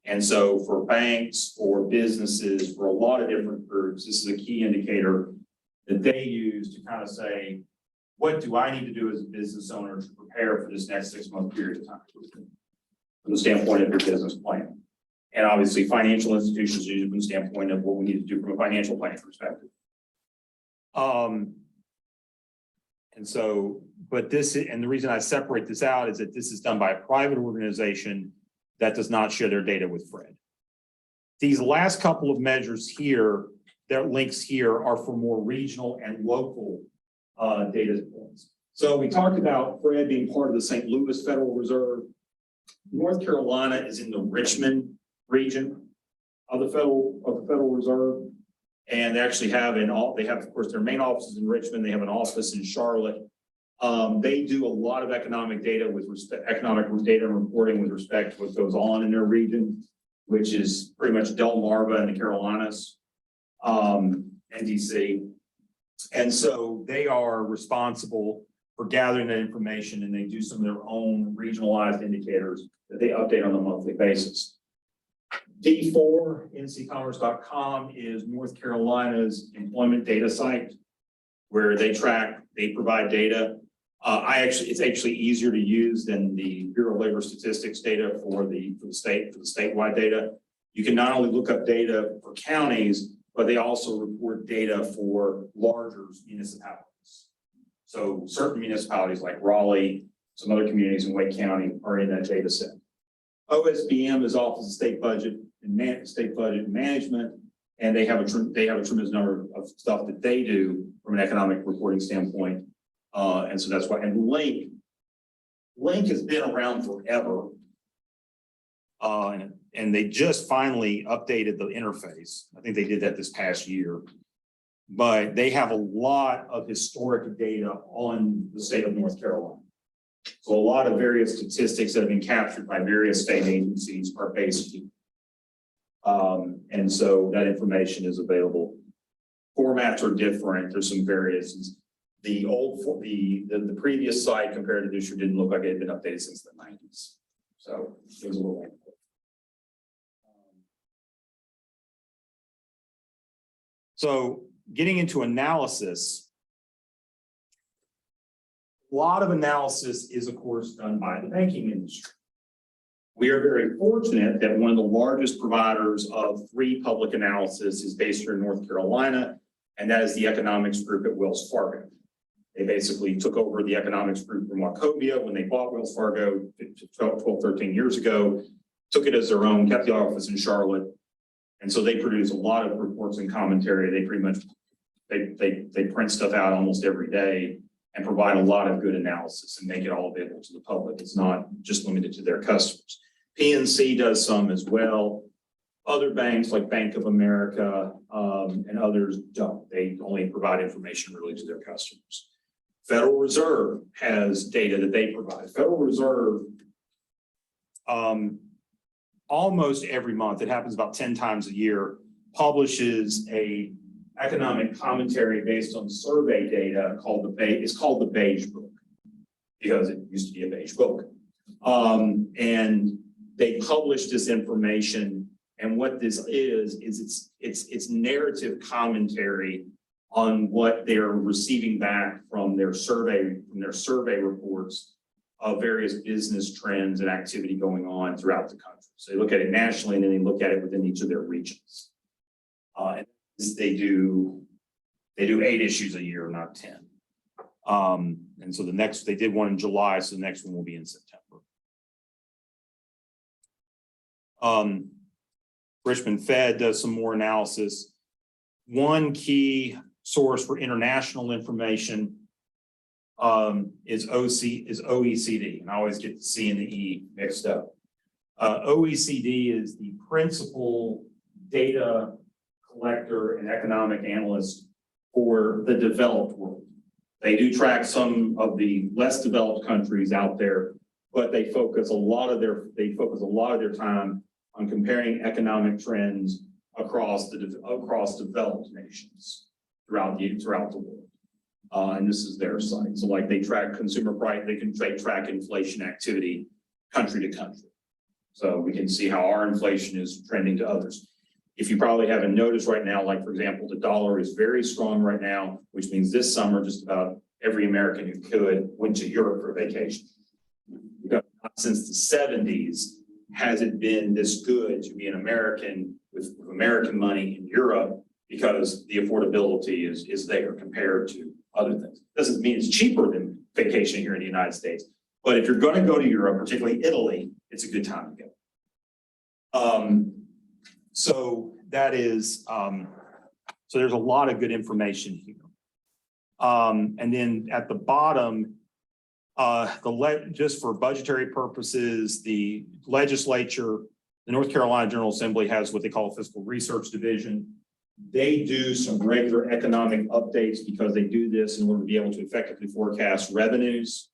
And so for banks, for businesses, for a lot of different groups, this is a key indicator that they use to kind of say, what do I need to do as a business owner to prepare for this next 6 month period of time from the standpoint of your business plan? And obviously financial institutions use it from the standpoint of what we need to do from a financial planning perspective. And the reason I separate this out is that this is done by a private organization that does not share their data with Fred. These last couple of measures here, their links here, are for more regional and local data points. So we talked about Fred being part of the St. Louis Federal Reserve. North Carolina is in the Richmond region of the Federal Reserve. And they actually have of course, their main offices in Richmond. They have an office in Charlotte. They do a lot of economic data and reporting with respect to what goes on in their region, which is pretty much Delmarva and the Carolinas, and DC. And so they are responsible for gathering that information, and they do some of their own regionalized indicators that they update on a monthly basis. D4, ncommerce.com, is North Carolina's employment data site where they provide data. It's actually easier to use than the Bureau of Labor Statistics data for the statewide data. You can not only look up data for counties, but they also report data for larger municipalities. So certain municipalities like Raleigh, some other communities in Wake County are in that data set. OSBM is Office of State Budget and Management, and they have a tremendous number of stuff that they do from an economic reporting standpoint. And so that's why, and Link has been around forever. And they just finally updated the interface. I think they did that this past year. But they have a lot of historic data on the state of North Carolina. So a lot of various statistics that have been captured by various state agencies are based here. And so that information is available. Formats are different. There's some variations. The previous site compared to this year didn't look like it had been updated since the 90s. So it was a little. So getting into analysis, a lot of analysis is, of course, done by the banking industry. We are very fortunate that one of the largest providers of free public analysis is based here in North Carolina, and that is the economics group at Wells Fargo. They basically took over the economics group from Wachovia when they bought Wells Fargo 12, 13 years ago, took it as their own, kept the office in Charlotte, And so they produce a lot of reports and commentary. They pretty much, they print stuff out almost every day and provide a lot of good analysis and make it all available to the public. It's not just limited to their customers. PNC does some as well. Other banks like Bank of America and others don't. They only provide information really to their customers. Federal Reserve has data that they provide. Federal Reserve, almost every month, it happens about 10 times a year, publishes a economic commentary based on survey data called it's called the Beige Book, because it used to be a beige book. And they publish this information, and what this is it's narrative commentary on what they're receiving back from their survey reports of various business trends and activity going on throughout the country. So they look at it nationally, and then they look at it within each of their regions. And they do 8 issues a year, not 10. And so they did one in July, so the next one will be in September. Richmond Fed does some more analysis. One key source for international information is OECD, and I always get the C and the E mixed up. OECD is the principal data collector and economic analyst for the developed world. They do track some of the less developed countries out there, but they focus a lot of their time on comparing economic trends across developed nations throughout the world. And this is their site. So like they track consumer price, they track inflation activity country to country. So we can see how our inflation is trending to others. If you probably haven't noticed right now, like for example, the dollar is very strong right now, which means this summer, just about every American who could went to Europe for vacation. Because since the 70s, has it been this good to be an American with American money in Europe, because the affordability is there compared to other things. Doesn't mean it's cheaper than vacation here in the United States, but if you're going to go to Europe, particularly Italy, it's a good time to go. So that is, so there's a lot of good information here. And then at the bottom, just for budgetary purposes, the legislature, the North Carolina General Assembly has what they call a fiscal research division. They do some regular economic updates because they do this in order to be able to effectively forecast revenues.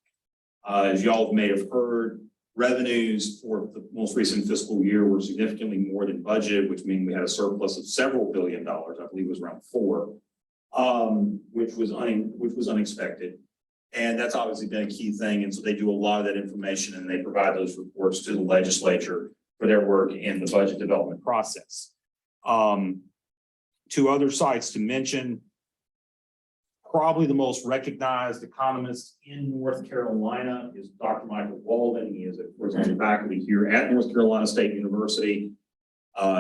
As y'all may have heard, revenues for the most recent fiscal year were significantly more than budget, which means we had a surplus of several $billions. I believe it was around $4 billion, which was unexpected. And that's obviously been a key thing. And so they do a lot of that information, and they provide those reports to the legislature for their work in the budget development process. 2 other sites to mention. Probably the most recognized economist in North Carolina is Dr. Michael Walden. He is, of course, on the faculty here at North Carolina State University.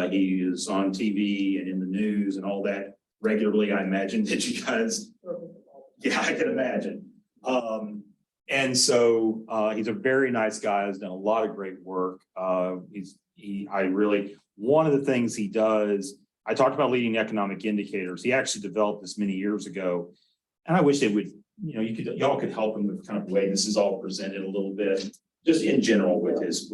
He is on TV and in the news and all that regularly. I imagine that you guys, yeah, I can imagine. And so he's a very nice guy, has done a lot of great work. One of the things he does, I talked about leading economic indicators. He actually developed this many years ago. And I wish they would, y'all could help him with kind of the way this is all presented a little bit, just in general with his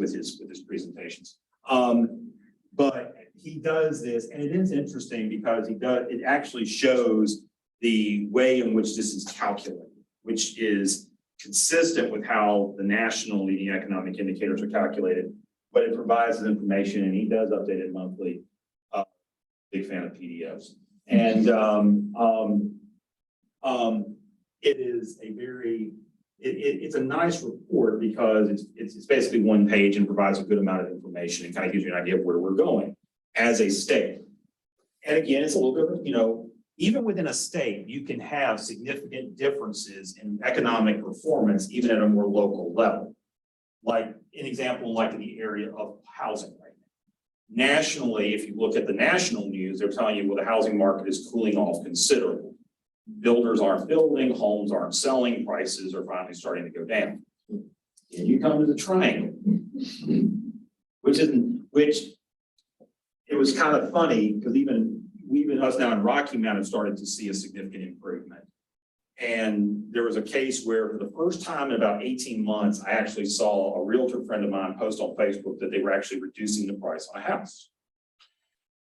presentations. But he does this, and it is interesting because it actually shows the way in which this is calculated, which is consistent with how the national leading economic indicators are calculated, but it provides the information, and he does update it monthly. Big fan of PDFs. And it is it's a nice report because it's basically one page and provides a good amount of information and kind of gives you an idea of where we're going as a state. And again, it's a little bit, even within a state, you can have significant differences in economic performance, even at a more local level. Like an example, like in the area of housing right now. Nationally, if you look at the national news, they're telling you, well, the housing market is cooling off considerably. Builders aren't building, homes aren't selling, prices are finally starting to go down. And you come to the triangle, which was kind of funny because even us now in Rocky Mount have started to see a significant improvement. And there was a case where for the first time in about 18 months, I actually saw a realtor friend of mine post on Facebook that they were actually reducing the price on a house.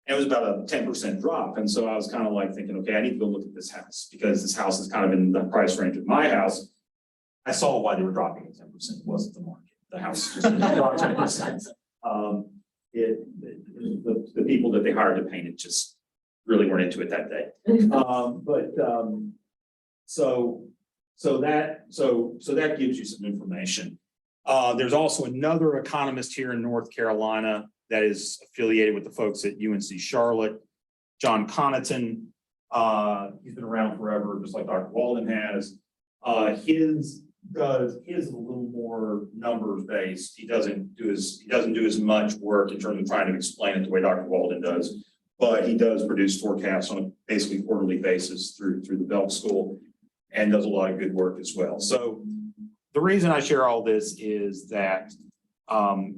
And it was about a 10% drop. And so I was kind of like thinking, okay, I need to go look at this house because this house is kind of in the price range of my house. I saw why they were dropping it 10%. It wasn't the market. The house just dropped 10%. The people that they hired to paint it just really weren't into it that day. So that gives you some information. There's also another economist here in North Carolina that is affiliated with the folks at UNC Charlotte, John Connaughton. He's been around forever, just like Dr. Walden has. His is a little more numbers based. He doesn't do as much work in terms of trying to explain it the way Dr. Walden does, but he does produce forecasts on a basically quarterly basis through the Belk School and does a lot of good work as well. So the reason I share all this is that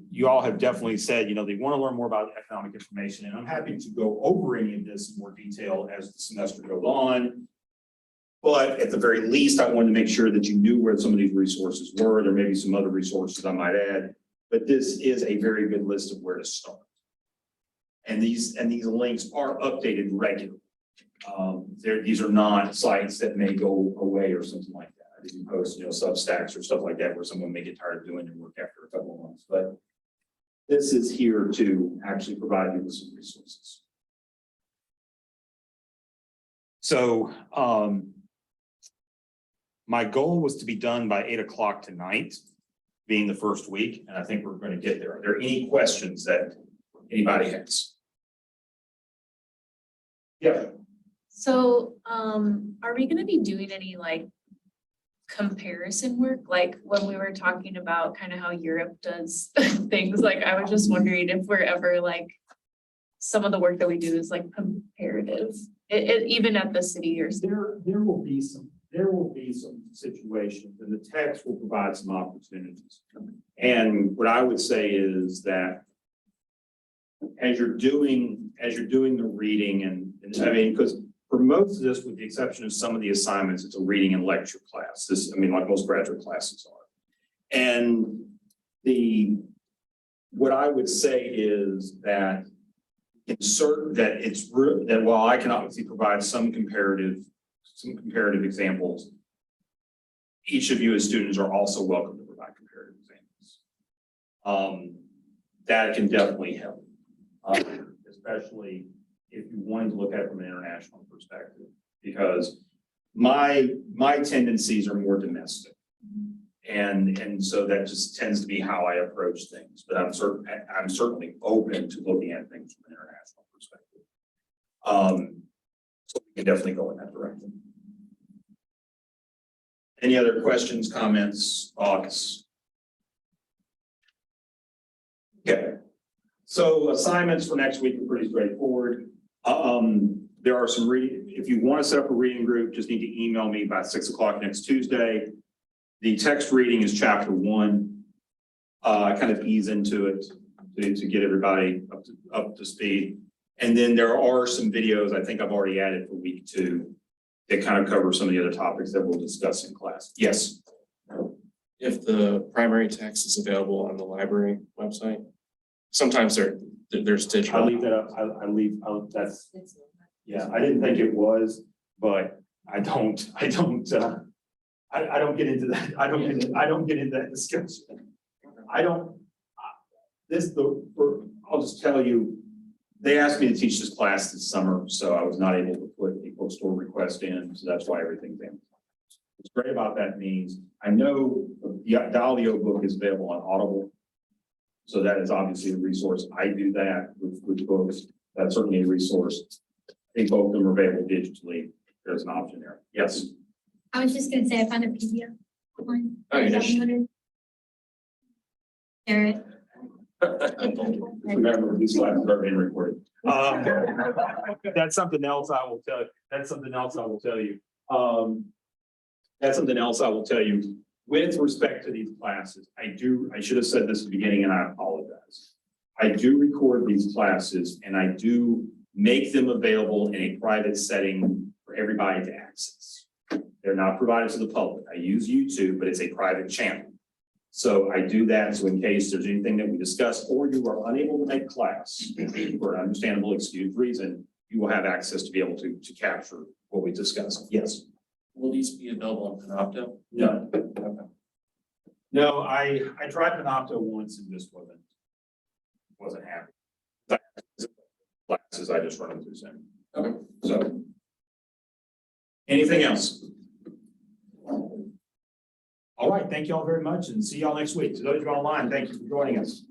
you all have definitely said, they want to learn more about economic information, and I'm happy to go over any of this in more detail as the semester goes on. But at the very least, I wanted to make sure that you knew where some of these resources were. There may be some other resources I might add, but this is a very good list of where to start. And these links are updated regularly. These are not sites that may go away or something like that. I didn't post, Substacks or stuff like that where someone may get tired of doing their work after a couple of months. But this is here to actually provide you with some resources. So my goal was to be done by 8 o'clock tonight, being the first week, and I think we're going to get there. Are there any questions that anybody has? Yeah. So, are we gonna be doing any comparison work? Like when we were talking about kind of how Europe does things, I was just wondering if we're ever some of the work that we do is comparative, even at the city or something. There will be some situations, and the text will provide some opportunities. And what I would say is that as you're doing the reading, and I mean, because for most of this, with the exception of some of the assignments, it's a reading and lecture class. Like most graduate classes are. And what I would say is that that while I can obviously provide some comparative examples, each of you as students are also welcome to provide comparative examples. That can definitely help, especially if you wanted to look at it from an international perspective, because my tendencies are more domestic. And so that just tends to be how I approach things, but I'm certainly open to looking at things from an international perspective. So we can definitely go in that direction. Any other questions, comments, thoughts? Okay. So assignments for next week are pretty straightforward. There are some if you want to set up a reading group, just need to email me by 6 o'clock next Tuesday. The text reading is chapter 1. I kind of ease into it to get everybody up to speed. And then there are some videos I think I've already added for week 2 that kind of cover some of the other topics that we'll discuss in class. Yes. If the primary text is available on the library website, sometimes there's digital. I'll leave that up. That's, yeah, I didn't think it was, but I don't get into that. I don't get into that discussion. I'll just tell you, they asked me to teach this class this summer, so I was not able to put a bookstore request in, so that's why everything's in. What's great about that means I know the audio book is available on Audible. So that is obviously a resource. I do that with books. That's certainly a resource. I think both of them are available digitally. There's an option there. Yes. I was just gonna say, I found a PDF online. Oh, you did? Garrett. Remember, these slides are being recorded. That's something else I will tell you. That's something else I will tell you. With respect to these classes, I should have said this at the beginning, and I apologize. I do record these classes and I do make them available in a private setting for everybody to access. They're not provided to the public. I use YouTube, but it's a private channel. So I do that so in case there's anything that we discuss or you are unable to make class for an understandable excused reason, you will have access to be able to capture what we discussed. Yes. Will these be available on Panopto? No. No, I tried Panopto once and just wasn't happy. Classes, I just run them through Zoom. Okay. So. Anything else? All right, thank you all very much and see y'all next week. To those of you online, thank you for joining us.